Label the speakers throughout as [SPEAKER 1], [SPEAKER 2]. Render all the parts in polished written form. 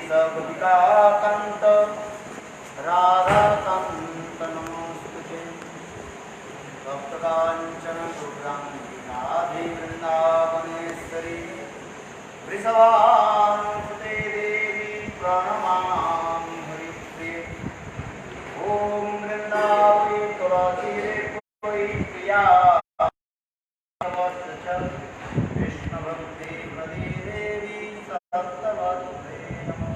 [SPEAKER 1] गोपिकान्त राधाकान्त नमोस्तुते भक्तकाञ्चन गौराङ्गी राधे वृन्दावनेश्वरी वृषभानुसुते देवी प्रणमामि हरिप्रिये ॐ वृन्दावने तुलसीरे कोई प्रिया कृष्ण भक्ति प्रदे देवी सप्तवत्ते नमो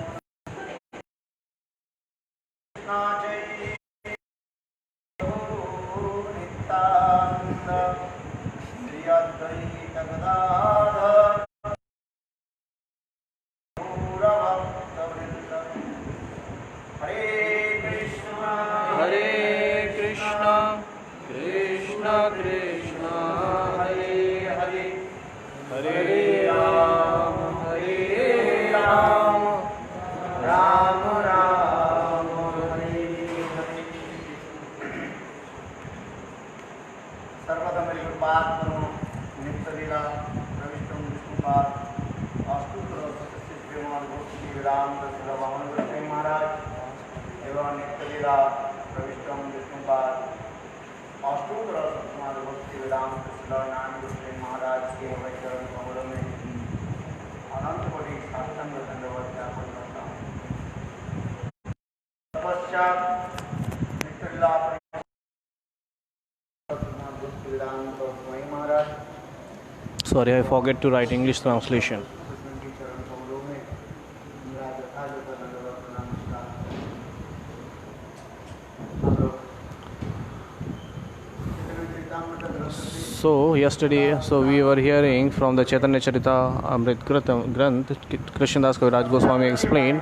[SPEAKER 1] नित्यानंद श्री अद्वैत गदाधर गौरभक्तवृंद हरे कृष्ण कृष्ण कृष्ण हरे हरे हरे राम राम राम हरे हरे सर्वधर्मनिर्वापनो नित्यलीला प्रविष्टं विष्णुपाद अष्टोत्तर सतसिद्धेमान भक्ति वेदांत श्रीभगवान गोस्वामी महाराज एवं नित्यलीला प्रविष्टं विष्णुपाद अष्टोत्तर सतमान भक्ति वेदांत श्रीनारायण गोस्वामी महाराज के चरण कमलों में अनंत कोटि साष्टांग दंडवत ज्ञापन करता हूँ। पश्चात नित्यलीला
[SPEAKER 2] Sorry, I forget to write English translation. So yesterday, we were hearing from the Chaitanya Charita Amrit Granth, Krishnadas Kaviraj Goswami explained.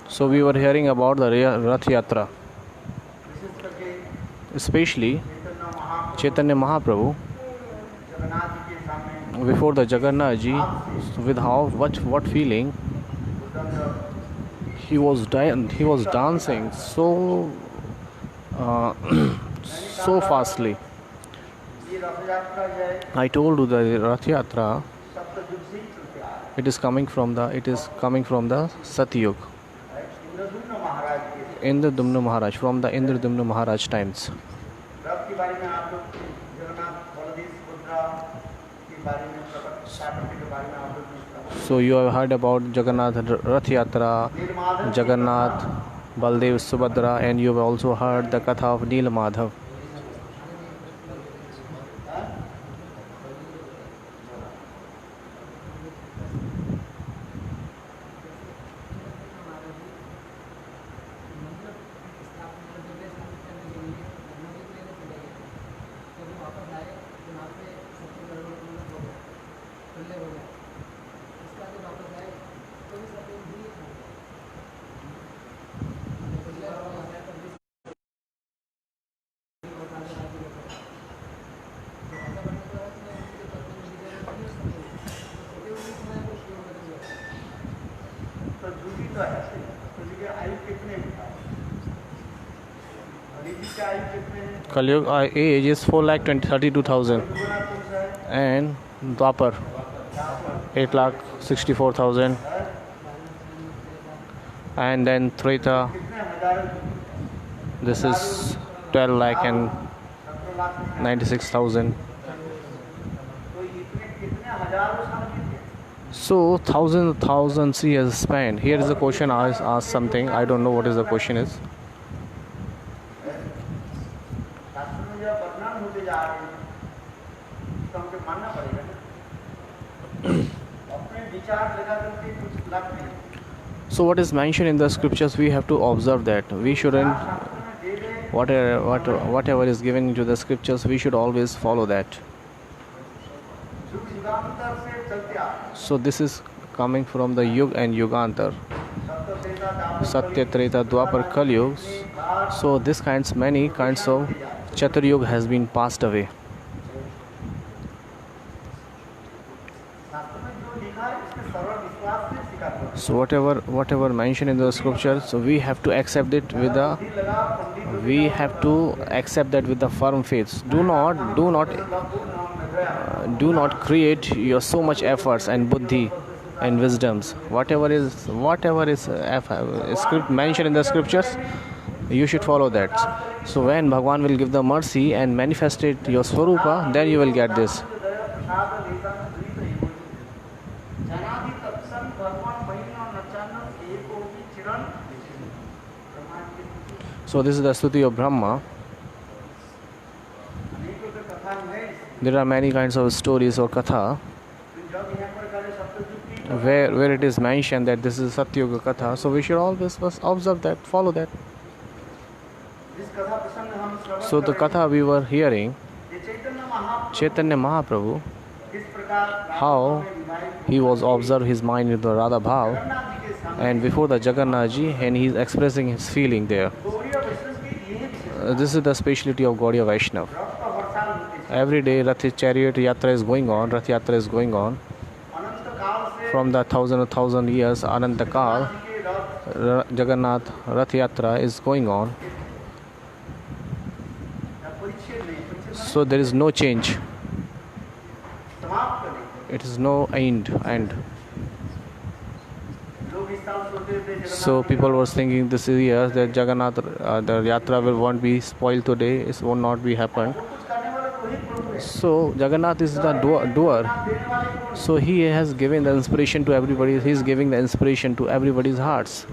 [SPEAKER 2] So we were hearing about the Rath Yatra, especially Chaitanya Mahaprabhu before the Jagannath ji, with what feeling he was dancing so so fastly. I told you the Rath Yatra, it is coming from the Satyug, Indradumna Maharaj, from the Indradumna Maharaj times. So you have heard about Jagannath Rath Yatra, Jagannath, Baldev, Subhadra, and you have also heard the Katha of Neel Madhav. Kalyug age is 4,32,000 and Dwapar 8,64,000 and then Treta this is 12 lakh and 96,000. So thousands he has spent. Here is a question I asked something. I don't know what is the question is. So what is mentioned in the scriptures, we have to observe that. We shouldn't, whatever is given into the scriptures, we should always follow that. So this is coming from the Yug and Yugantar, Satya, Treta, Dwapar, Kali Yugs. So many kinds of Chatur Yug has been passed away. So whatever mentioned in the scriptures, so we have to accept it with that with the firm faith. Do not create your so much efforts and buddhi and wisdoms. Whatever is script mentioned in the scriptures, you should follow that. So when Bhagwan will give the mercy and manifest it your Swarupa, then you will get this. So this is the Stuti of Brahma. There are many kinds of stories or katha where it is mentioned that this is Satyuga Katha. So we should always first observe that, follow that. So the Katha we were hearing, Chaitanya Mahaprabhu, how he was observed his mind in the Radha Bhav and before the Jagannath Ji, and he is expressing his feeling there. This is the speciality of Gaudiya Vaishnav. Every day Rath chariot yatra is going on, Rath yatra is going on. From the thousand years, Anantakal, Jagannath Rath Yatra is going on. So there is no change. It is no end. So people were thinking this year that Jagannath, the Yatra won't be spoiled today. It will not be happened. So Jagannath is the doer. So he has given the inspiration to everybody. He is giving the inspiration to everybody's hearts.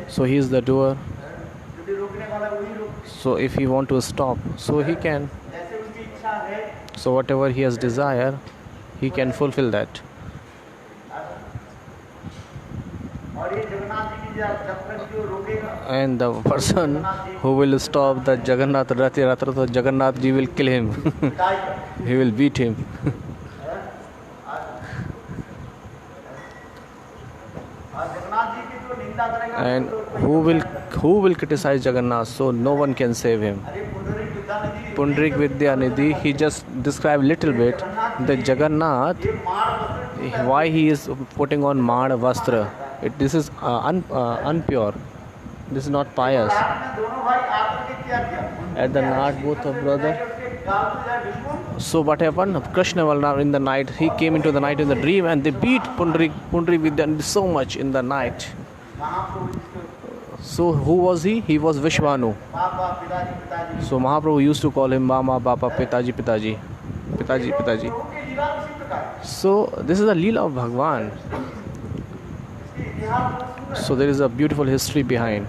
[SPEAKER 2] So he is the doer. So if he want to stop, so he can. So whatever he has desire, he can fulfill that. And the person who will stop the Jagannath Rath Yatra, so Jagannath Ji will kill him. He will beat him. And who will criticize Jagannath? So no one can save him. Pundarik Vidyanidhi, he just described little bit the Jagannath, why he is putting on Mad Vastra. This is unpure. This is not pious. At the night, both of brother. So what happened? Krishna in the night, he came into the night in the dream and they beat Pundarik Vidyanidhi so much in the night. So who was he? He was Vishwanu. So Mahaprabhu used to call him Mama, Bapa, Pitaji. So this is the Leela of Bhagwan. So there is a beautiful history behind.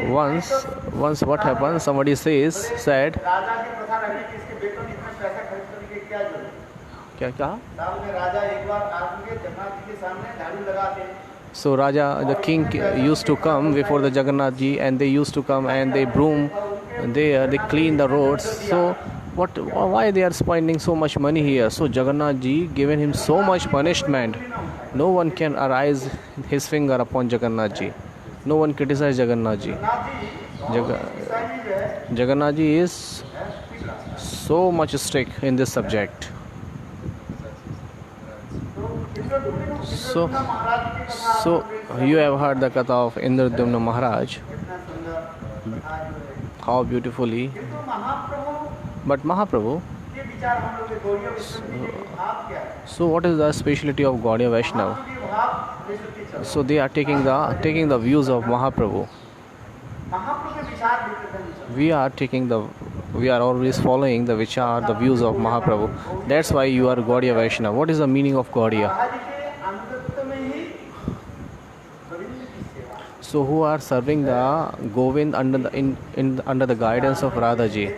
[SPEAKER 2] Once what happened? Somebody said. क्या? So Raja, the king used to come before the Jagannath Ji, and they used to come and they broom there, they clean the roads. So why they are spending so much money here? So Jagannath Ji given him so much punishment. No one can arise his finger upon Jagannath Ji. No one criticize Jagannath Ji. Jagannath Ji is so much strict in this subject. So you have heard the katha of Indradyumna Maharaj, how beautifully. But Mahaprabhu, so what is the speciality of Gaudiya Vaishnava? So they are taking the views of Mahaprabhu. We are always following the vichar, the views of Mahaprabhu. That's why you are Gaudiya Vaishnava. What is the meaning of Gaudiya? So who are serving the Govind under the guidance of Radhaji.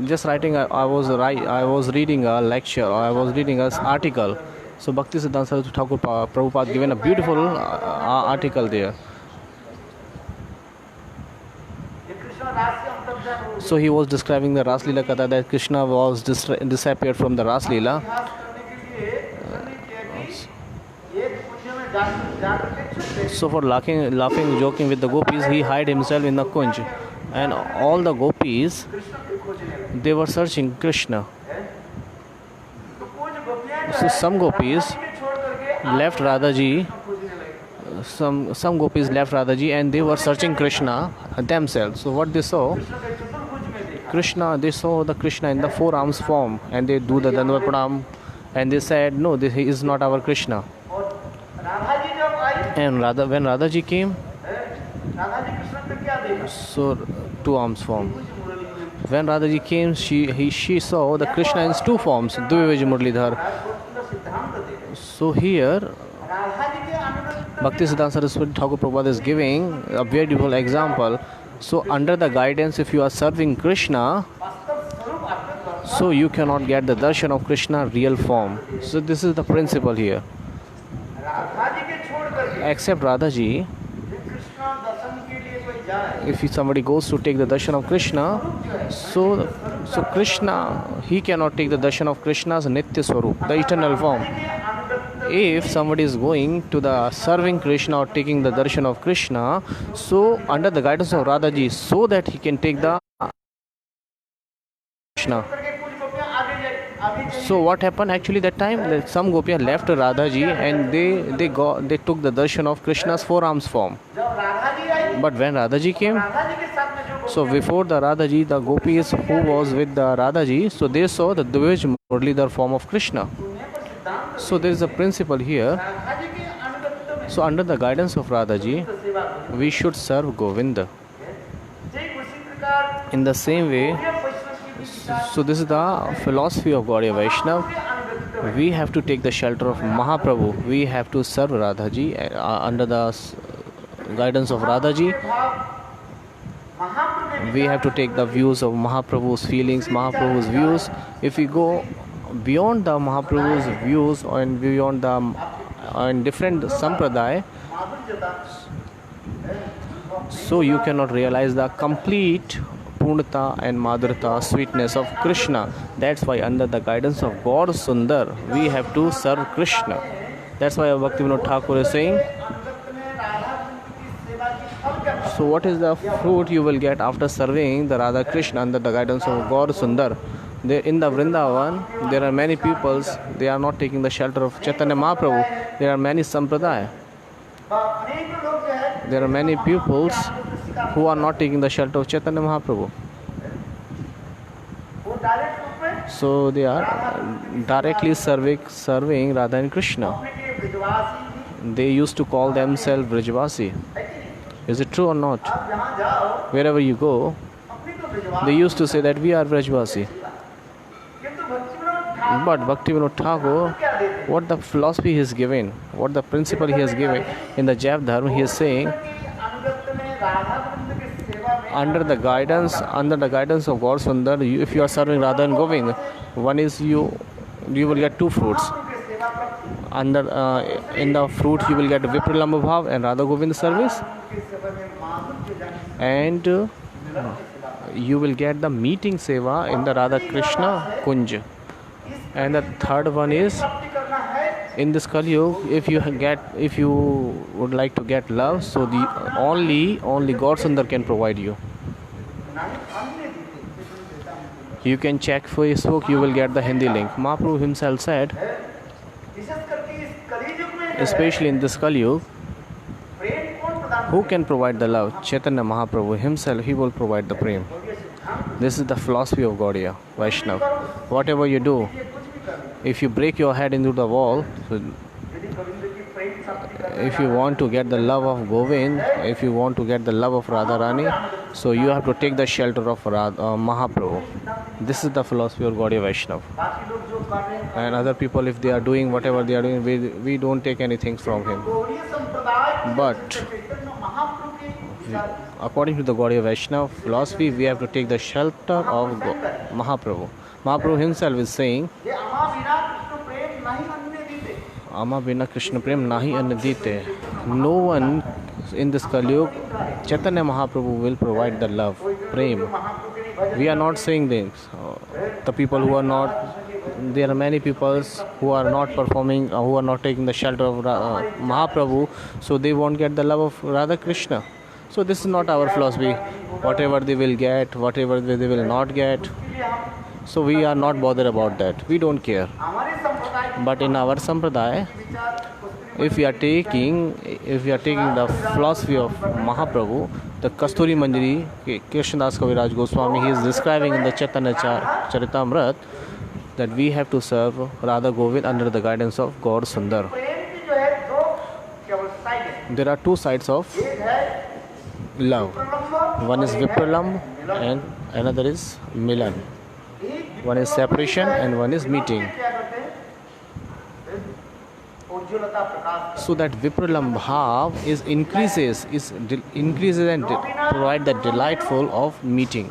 [SPEAKER 2] Just writing, I was reading a lecture, or I was reading an article. So Bhakti Siddhanta Saraswati Thakur Prabhupada given a beautiful article there. So he was describing the Ras Leela Katha, that Krishna was disappeared from the Ras Leela. So for laughing, joking with the gopis, he hid himself in the Kunj. And all the gopis, they were searching Krishna. So some gopis left Radhaji. Some gopis left Radhaji and they were searching Krishna themselves. So what they saw, Krishna, they saw the Krishna in the four arms form, and they do the Dandava Pranam, and they said, no, this is not our Krishna.
[SPEAKER 1] और राधा जी जब आई,
[SPEAKER 2] And when Radha ji came,
[SPEAKER 1] Radha ji Krishna पे क्या देखा?
[SPEAKER 2] so two arms form.
[SPEAKER 1] कुछ मुरली में
[SPEAKER 2] When Radha ji came, she saw the Krishna in two forms, Dvivij Murlidhar.
[SPEAKER 1] पूरा सिद्धांत देखा।
[SPEAKER 2] So here,
[SPEAKER 1] राधा जी के अनुगत
[SPEAKER 2] Bhaktisiddhanta Saraswati Thakur Prabhupada is giving a very beautiful example. So under the guidance, if you are serving Krishna,
[SPEAKER 1] वास्तव स्वरूप आपके द्वारा
[SPEAKER 2] so you cannot get the darshan of Krishna real form. So this is the principle here.
[SPEAKER 1] Radha ji के छोड़ करके
[SPEAKER 2] Except Radha ji,
[SPEAKER 1] Krishna दर्शन के लिए कोई जाए,
[SPEAKER 2] if somebody goes to take the darshan of Krishna, so Krishna, he cannot take the darshan of Krishna's Nitya Swarup, the eternal form.
[SPEAKER 1] के अनुगत
[SPEAKER 2] If somebody is going to the serving Krishna or taking the darshan of Krishna, so under the guidance of Radha ji, so that he can take the Krishna.
[SPEAKER 1] करके कुछ गोपियां आगे जाए।
[SPEAKER 2] So what happened actually that time? That some Gopiya left Radha ji and they took the darshan of Krishna's four arms form.
[SPEAKER 1] जब राधा जी आई,
[SPEAKER 2] But when Radha ji came,
[SPEAKER 1] Radha ji के साथ में जो
[SPEAKER 2] so before the Radha ji, the gopis who was with the Radha ji, so they saw the Dvij Murlidhar form of Krishna.
[SPEAKER 1] गोपियां पर सिद्धांत
[SPEAKER 2] So there is a principle here.
[SPEAKER 1] Radha ji के अनुगत में
[SPEAKER 2] So under the guidance of Radha ji,
[SPEAKER 1] सेवा करो।
[SPEAKER 2] we should serve Govinda.
[SPEAKER 1] ठीक उसी प्रकार
[SPEAKER 2] In the same way,
[SPEAKER 1] Gaudiya वैष्णव की भी विचार
[SPEAKER 2] so this is the philosophy of Gaudiya Vaishnav.
[SPEAKER 1] के अनुगत में
[SPEAKER 2] We have to take the shelter of Mahaprabhu. We have to serve Radha ji under the guidance of Radha ji.
[SPEAKER 1] भाव महाप्रभु
[SPEAKER 2] We have to take the views of Mahaprabhu's feelings, Mahaprabhu's views. If we go beyond the Mahaprabhu's views and beyond the different sampradaya,
[SPEAKER 1] माधुर्यता
[SPEAKER 2] so you cannot realize the complete Purnata and Madhurata sweetness of Krishna. That's why under the guidance of God Sundar, we have to serve Krishna. That's why Bhaktivinoda Thakur is saying,
[SPEAKER 1] अनुगत में राधा कृष्ण की सेवा की फल क्या?
[SPEAKER 2] so what is the fruit you will get after serving the Radha Krishna under the guidance of God Sundar? There in the Vrindavan, there are many peoples, they are not taking the shelter of Chaitanya Mahaprabhu. There are many sampradaya.
[SPEAKER 1] अनेक लोग जो है
[SPEAKER 2] There are many pupils who are not taking the shelter of Chaitanya Mahaprabhu.
[SPEAKER 1] वो direct रूप में
[SPEAKER 2] So they are directly serving Radha and Krishna.
[SPEAKER 1] अपने के विश्वासी भी
[SPEAKER 2] They used to call themselves Vrajvasi.
[SPEAKER 1] है कि नहीं?
[SPEAKER 2] Is it true or not?
[SPEAKER 1] आप जहाँ जाओ
[SPEAKER 2] Wherever you go,
[SPEAKER 1] अपनी तो विश्वास
[SPEAKER 2] they used to say that we are Vrajvasi.
[SPEAKER 1] किंतु Bhaktivinod Thakur
[SPEAKER 2] But Bhaktivinoda Thakur,
[SPEAKER 1] क्या देते हैं?
[SPEAKER 2] what the philosophy he has given, what the principle he has given in the Jav Dharma, he is saying,
[SPEAKER 1] कि अनुगत में राधा वृंद की सेवा में
[SPEAKER 2] under the guidance of God Sundar, if you are serving Radha and Govind, one is you will get two fruits.
[SPEAKER 1] उनकी सेवा प्राप्ति
[SPEAKER 2] Under in the fruit you will get Vipralamba Bhav and Radha Govind service,
[SPEAKER 1] उनकी सेवा में माधुर्य जाने
[SPEAKER 2] and you will get the meeting seva in the Radha Krishna Kunj. And the third one is,
[SPEAKER 1] प्राप्ति करना है
[SPEAKER 2] in this Kali Yuga, if you would like to get love, so the only God Sundar can provide you.
[SPEAKER 1] नहीं अन्य देते
[SPEAKER 2] You can check Facebook, you will get the Hindi link. Mahaprabhu himself said,
[SPEAKER 1] विशेष करके इस कलियुग में
[SPEAKER 2] especially in this Kali Yuga,
[SPEAKER 1] प्रेम कौन प्रदान
[SPEAKER 2] who can provide the love? Chaitanya Mahaprabhu himself, he will provide the prem.
[SPEAKER 1] करेगा? सिद्धांत
[SPEAKER 2] This is the philosophy of Gaudiya Vaishnav. Whatever you do,
[SPEAKER 1] ये कुछ भी कर
[SPEAKER 2] if you break your head into the wall, so
[SPEAKER 1] यदि गोविंद की प्रेम प्राप्ति करना
[SPEAKER 2] if you want to get the love of Govind, if you want to get the love of Radharani, so you have to take the shelter of Mahaprabhu. This is the philosophy of Gaudiya Vaishnav.
[SPEAKER 1] बाकी लोग जो कर रहे हैं
[SPEAKER 2] And other people, if they are doing whatever they are doing, we don't take anything from him.
[SPEAKER 1] Gaudiya संप्रदाय
[SPEAKER 2] But
[SPEAKER 1] Chaitanya Mahaprabhu के विचार
[SPEAKER 2] according to the Gaudiya Vaishnav philosophy, we have to take the shelter of Mahaprabhu. Mahaprabhu himself is saying,
[SPEAKER 1] ये अमा बिना कृष्ण प्रेम नहीं अन्य दीते
[SPEAKER 2] Ama bina Krishna prem nahi annadite. No one in this Kali Yuga, Chaitanya Mahaprabhu will provide the love, prem.
[SPEAKER 1] महाप्रभु के लिए भजन
[SPEAKER 2] We are not saying this. The people who are not, there are many people who are not performing, who are not taking the shelter of Mahaprabhu, so they won't get the love of Radha Krishna. So this is not our philosophy. Whatever they will get, whatever they will not get.
[SPEAKER 1] के लिए हम
[SPEAKER 2] So we are not bothered about that. We don't care.
[SPEAKER 1] हमारे संप्रदाय
[SPEAKER 2] But in our sampradaya,
[SPEAKER 1] के विचार पुस्तक
[SPEAKER 2] if we are taking the philosophy of Mahaprabhu, the Kasturi Manjari, Krishnadas Kaviraj Goswami, he is describing in the Chaitanya Charitamrita that we have to serve Radha Govind under the guidance of Gaur Sundar.
[SPEAKER 1] प्रेम की जो है दो केवल side है,
[SPEAKER 2] There are two sides of
[SPEAKER 1] एक है
[SPEAKER 2] love.
[SPEAKER 1] विप्रलंब,
[SPEAKER 2] One is
[SPEAKER 1] और एक है
[SPEAKER 2] Vipralamb
[SPEAKER 1] Milan.
[SPEAKER 2] and another is Milan.
[SPEAKER 1] एक
[SPEAKER 2] One is
[SPEAKER 1] विप्रलंब
[SPEAKER 2] separation
[SPEAKER 1] जो है,
[SPEAKER 2] and one is
[SPEAKER 1] Milan
[SPEAKER 2] meeting.
[SPEAKER 1] में क्या करते हैं? उज्ज्वलता प्रकाश
[SPEAKER 2] So that Vipralam bhav increases and provide the delightful of meeting.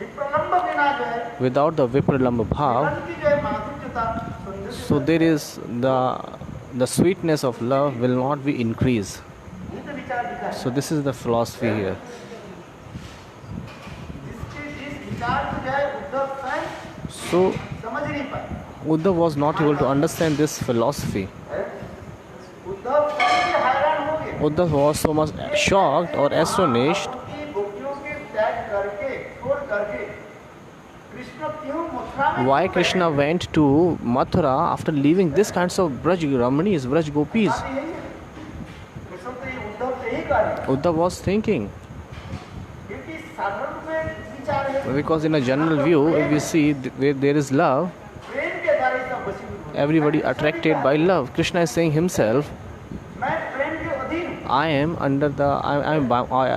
[SPEAKER 1] विप्रलंब बिना जो है
[SPEAKER 2] Without the Vipralam bhav,
[SPEAKER 1] मिलन की जो है माधुर्यता सौंदर्य
[SPEAKER 2] so there is the sweetness of love will not be increased.
[SPEAKER 1] गीत विचार लिखा है,
[SPEAKER 2] So this is the philosophy here.
[SPEAKER 1] जिस विचार को जो है उद्धव स्वयं
[SPEAKER 2] So
[SPEAKER 1] समझ नहीं पाए,
[SPEAKER 2] Uddhav was not able to understand this philosophy.
[SPEAKER 1] Uddhav स्वयं भी हैरान हो गए।
[SPEAKER 2] Uddhav was so much shocked or astonished
[SPEAKER 1] उनकी गोपियों के त्याग करके छोड़ करके कृष्ण क्यों मथुरा में
[SPEAKER 2] why Krishna went to Mathura after leaving this kinds of Braj Ramanis, Braj Gopis.
[SPEAKER 1] Krishna तो ये उद्धव से ही कार्य,
[SPEAKER 2] Uddhav was thinking,
[SPEAKER 1] क्योंकि साधारण में विचार है
[SPEAKER 2] because in a general view, if we see where there is love,
[SPEAKER 1] प्रेम के द्वारा ही सब वशीभूत होते हैं।
[SPEAKER 2] everybody attracted by love. Krishna is saying himself,
[SPEAKER 1] मैं प्रेम के अधीन हूँ,
[SPEAKER 2] I am under the,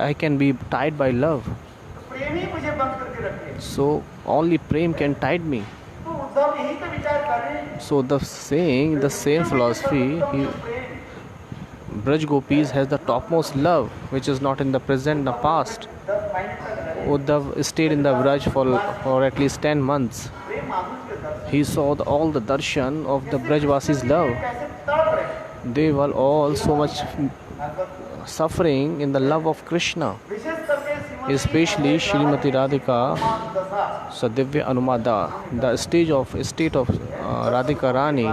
[SPEAKER 2] I can be tied by love.
[SPEAKER 1] प्रेम ही मुझे बंद करके रखे।
[SPEAKER 2] So only prem can tide me.
[SPEAKER 1] तो उद्धव यही तो विचार कर रहे हैं।
[SPEAKER 2] So the saying, the same philosophy, Braj Gopis has the topmost love, which is not in the present, the past.
[SPEAKER 1] 10 महीने तक रहे,
[SPEAKER 2] Uddhav stayed in the Braj for at least 10 months.
[SPEAKER 1] प्रेम माधुर्य के दर्शन
[SPEAKER 2] He saw all the darshan of the Brajvasis' love.
[SPEAKER 1] कैसे तड़प रहे,
[SPEAKER 2] They were all so much suffering in the love of Krishna.
[SPEAKER 1] विशेष करके
[SPEAKER 2] Especially Srimati Radhika
[SPEAKER 1] दशा
[SPEAKER 2] Sadivya Anumada, the state of Radhika Rani,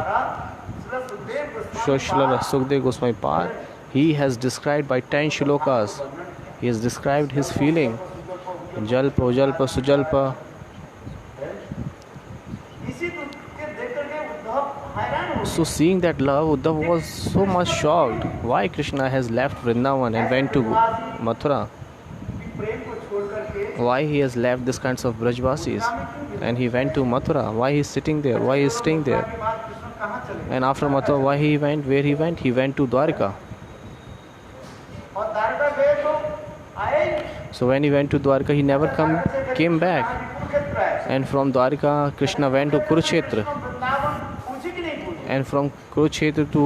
[SPEAKER 2] Srila Sukdev Goswami Pad, he has described by 10 shlokas. He has described his feeling. Jalpa, Jalpa, Sujalpa.
[SPEAKER 1] इसी के देख करके उद्धव हैरान हो
[SPEAKER 2] So seeing that love, Uddhav was so much shocked. Why Krishna has left Vrindavan and went to Mathura?
[SPEAKER 1] कि प्रेम को छोड़ करके
[SPEAKER 2] Why he has left this kinds of Brajvasis? And he went to Mathura. Why he is sitting there? Why he is staying there?
[SPEAKER 1] के बाद कृष्ण कहाँ चले गए?
[SPEAKER 2] And after Mathura, why he went? Where he went? He went to Dwarka.
[SPEAKER 1] और द्वारका गए तो आए ही नहीं।
[SPEAKER 2] So when he went to Dwarka, he never came back.
[SPEAKER 1] Kurukshetra आए,
[SPEAKER 2] And from Dwarka, Krishna went to Kurukshetra.
[SPEAKER 1] Vrindavan पूछी कि नहीं पूछी?
[SPEAKER 2] And from Kurukshetra to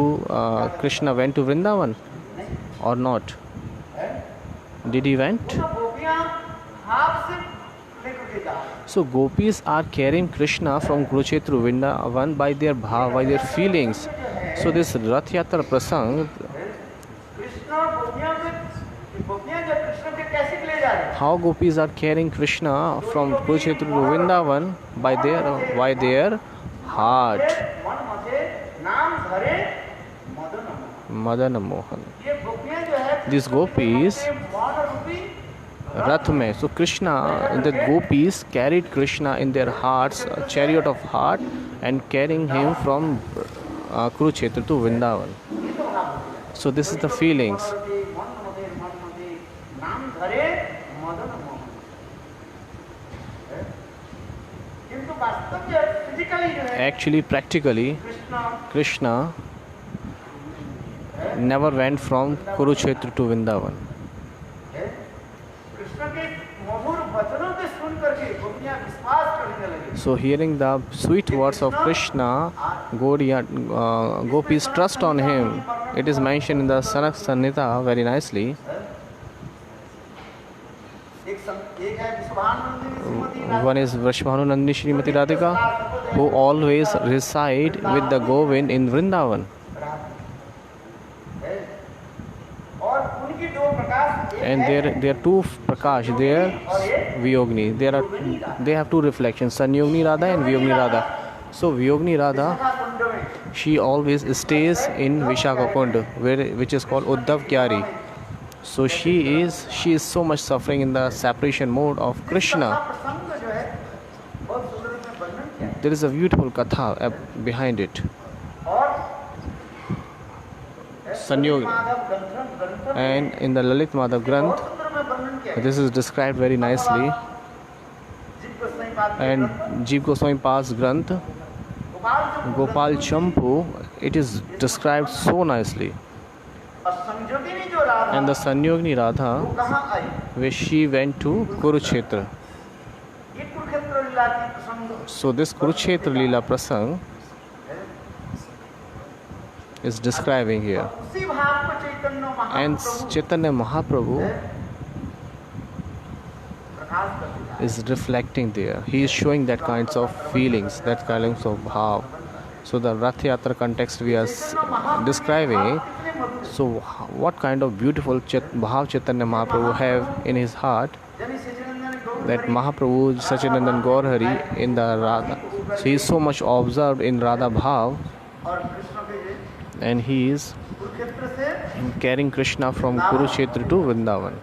[SPEAKER 2] Krishna went to Vrindavan. Or not? Did he went?
[SPEAKER 1] तो गोपियाँ हाथ से लेकर के जा रही हैं।
[SPEAKER 2] So gopis are carrying Krishna from Kurukshetra to Vrindavan by their bhav, by their feelings. So this Rath Yatra Prasang,
[SPEAKER 1] Krishna गोपियाँ जब कृष्ण के कैसे ले जा रहे हैं?
[SPEAKER 2] how gopis are carrying Krishna from Kurukshetra to Vrindavan by their heart.
[SPEAKER 1] मन मजे नाम धरे मदन मोहन।
[SPEAKER 2] Madana Mohan.
[SPEAKER 1] ये गोपियाँ जो है
[SPEAKER 2] These gopis,
[SPEAKER 1] मन रूपी
[SPEAKER 2] Rath mein. So Krishna, the gopis carried Krishna in their hearts, a chariot of heart, and carrying him from Kurukshetra to Vrindavan. So this is the feelings.
[SPEAKER 1] नाम धरे मदन मोहन। किंतु वास्तव में फिजिकली जो है
[SPEAKER 2] Actually, practically,
[SPEAKER 1] Krishna
[SPEAKER 2] Krishna never went from Kurukshetra to Vrindavan.
[SPEAKER 1] Krishna के मधुर वचनों के सुन करके गोपियाँ विश्वास करने लगी।
[SPEAKER 2] So hearing the sweet words of Krishna, gopis trust on him. It is mentioned in the Sanak Samhita very nicely.
[SPEAKER 1] एक है विश्वानंदिनी Shrimati
[SPEAKER 2] One is Vrishbhanu Nandini Srimati Radhika, who always reside with the Govind in Vrindavan.
[SPEAKER 1] और उनकी दो प्रकाश, एक
[SPEAKER 2] And there are two Prakash, there Vyogni. They have two reflections, Sanyogni Radha and Vyogni Radha. So Vyogni Radha,
[SPEAKER 1] कुंड में
[SPEAKER 2] she always stays in Vishaka Kund, which is called Uddhav Kyari. So she is so much suffering in the separation mode of Krishna.
[SPEAKER 1] प्रसंग जो है बहुत सुंदर रूप में वर्णन किया है।
[SPEAKER 2] there is a beautiful katha behind it.
[SPEAKER 1] और
[SPEAKER 2] Sanyog.
[SPEAKER 1] माधव ग्रंथ
[SPEAKER 2] And in the Lalit Madhav
[SPEAKER 1] बहुत
[SPEAKER 2] Granth,
[SPEAKER 1] सुंदर में वर्णन किया है।
[SPEAKER 2] this is described very nicely.
[SPEAKER 1] जीव गोस्वामी पाद के
[SPEAKER 2] And
[SPEAKER 1] ग्रंथ,
[SPEAKER 2] Jeev Goswami Pa's Granth,
[SPEAKER 1] Gopal
[SPEAKER 2] Gopal Champu, it is described so nicely.
[SPEAKER 1] और संयोगिनी जो राधा
[SPEAKER 2] And the Sanyogini
[SPEAKER 1] वो
[SPEAKER 2] Radha,
[SPEAKER 1] कहाँ आई?
[SPEAKER 2] where she went to Kurukshetra.
[SPEAKER 1] ये कुरुक्षेत्र लीला की प्रसंग
[SPEAKER 2] So this Kurukshetra Leela Prasang is describing here.
[SPEAKER 1] उसी भाव को चैतन्य
[SPEAKER 2] And
[SPEAKER 1] महाप्रभु
[SPEAKER 2] Chaitanya Mahaprabhu
[SPEAKER 1] प्रकाश कर दिया।
[SPEAKER 2] is reflecting there. He is showing that kinds of feelings, that kinds of bhav. So the Rath Yatra context we are describing. So what kind of beautiful bhav Chaitanya Mahaprabhu have in his heart,
[SPEAKER 1] जनी सच्चिदानंद गौर
[SPEAKER 2] that Mahaprabhu Sachinandan Gaurhari in the Radha. So he is so much observed in Radha Bhav,
[SPEAKER 1] और कृष्ण के ये
[SPEAKER 2] and he is
[SPEAKER 1] Kurukshetra से
[SPEAKER 2] carrying Krishna from Kurukshetra to Vrindavan.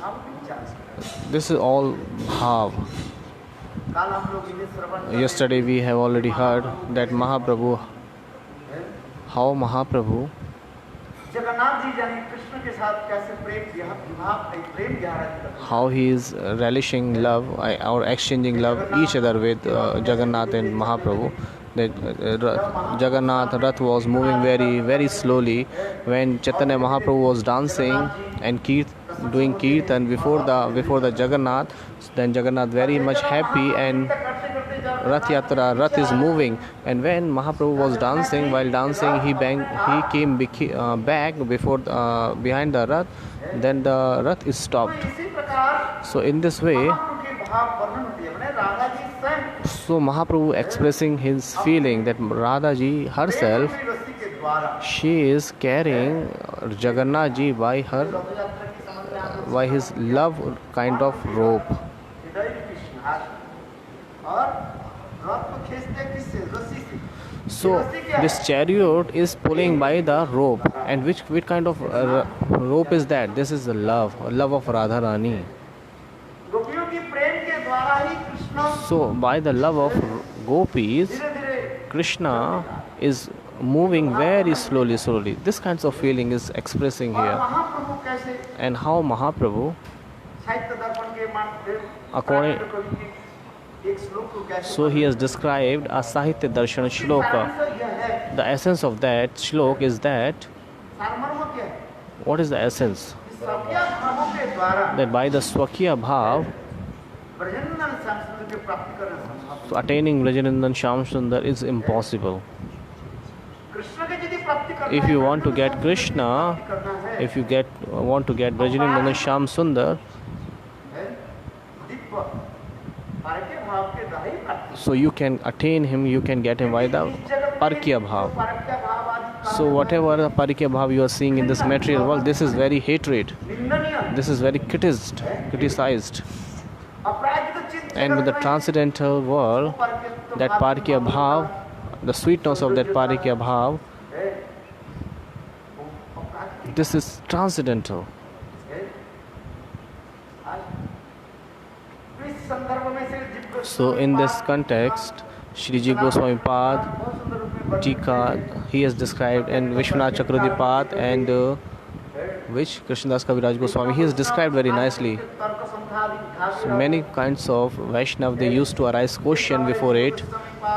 [SPEAKER 1] भाव के विचार।
[SPEAKER 2] This is all bhav.
[SPEAKER 1] कल हम लोग इन्हें श्रवण कर
[SPEAKER 2] Yesterday we have already heard that Mahaprabhu, how Mahaprabhu,
[SPEAKER 1] Jagannath ji जाने कृष्ण के साथ कैसे प्रेम गहरा करते
[SPEAKER 2] how he is relishing love or exchanging love each other with Jagannath and Mahaprabhu. That Jagannath Rath was moving very, very slowly when Chaitanya Mahaprabhu was dancing and doing kirtan before the Jagannath. Then Jagannath very much happy and Rath Yatra, Rath is moving, and when Mahaprabhu was dancing, while dancing he came back behind the Rath, then the Rath is stopped.
[SPEAKER 1] इसी प्रकार
[SPEAKER 2] So in this way,
[SPEAKER 1] महाप्रभु के भाव वर्णन होती है अपने राधा जी स्वयं
[SPEAKER 2] so Mahaprabhu expressing his feeling that Radha ji herself,
[SPEAKER 1] प्रेम रस्सी के द्वारा
[SPEAKER 2] she is carrying Jagannath ji by
[SPEAKER 1] रथ यात्रा की समझ में
[SPEAKER 2] by his love kind of rope.
[SPEAKER 1] हृदय की सिंहार और रथ को खींचते किससे रस्सी से
[SPEAKER 2] So this chariot is pulling by the rope, and which kind of rope is that? This is the love of Radharani.
[SPEAKER 1] गोपियों की प्रेम के द्वारा ही Krishna
[SPEAKER 2] So by the love of gopis,
[SPEAKER 1] धीरे धीरे
[SPEAKER 2] Krishna is moving very slowly. This kinds of feeling is expressing
[SPEAKER 1] और
[SPEAKER 2] here.
[SPEAKER 1] महाप्रभु कैसे
[SPEAKER 2] And how Mahaprabhu,
[SPEAKER 1] साहित्य दर्पण के माध्यम
[SPEAKER 2] According-
[SPEAKER 1] कवि के एक श्लोक को कैसे
[SPEAKER 2] so he has described a Sahitya Darshan Shloka.
[SPEAKER 1] यह है
[SPEAKER 2] The essence of that shlok is that,
[SPEAKER 1] सारमर्म क्या है
[SPEAKER 2] what is the essence?
[SPEAKER 1] इस सभ्य भावों के द्वारा
[SPEAKER 2] That by the Swakya Bhav,
[SPEAKER 1] Brajnandan संस्कृति की प्राप्ति करना संभव
[SPEAKER 2] so attaining Brajanandan Shyam Sundar is impossible.
[SPEAKER 1] Krishna की यदि प्राप्ति करना
[SPEAKER 2] If you want to get Krishna,
[SPEAKER 1] करना है
[SPEAKER 2] if you want to get Brajanandan Shyam Sundar,
[SPEAKER 1] है, दिव्य पारके भाव के द्वारा ही प्राप्ति
[SPEAKER 2] so you can attain him, you can get him by the Parkya Bhav.
[SPEAKER 1] पारक्य भाव आदि
[SPEAKER 2] So whatever the Parikya Bhav you are seeing in this material world, this is very hatred.
[SPEAKER 1] निंदनीय
[SPEAKER 2] This is very criticized.
[SPEAKER 1] अपराजित चित्त
[SPEAKER 2] And with the transcendental world, that Parikya Bhav, the sweetness of that Parikya Bhav, this is transcendental.
[SPEAKER 1] इस संदर्भ में से जिनको
[SPEAKER 2] So in this context, Shri Jiva Goswami Pad,
[SPEAKER 1] बहुत सुंदर रूप में
[SPEAKER 2] Tika, he has described, and Vishwanath Chakravarti and which Krishnadas Kaviraj Goswami, he has described very nicely.
[SPEAKER 1] तर्क संधादि उठा
[SPEAKER 2] So many kinds of Vaishnav, they used to arise question before it,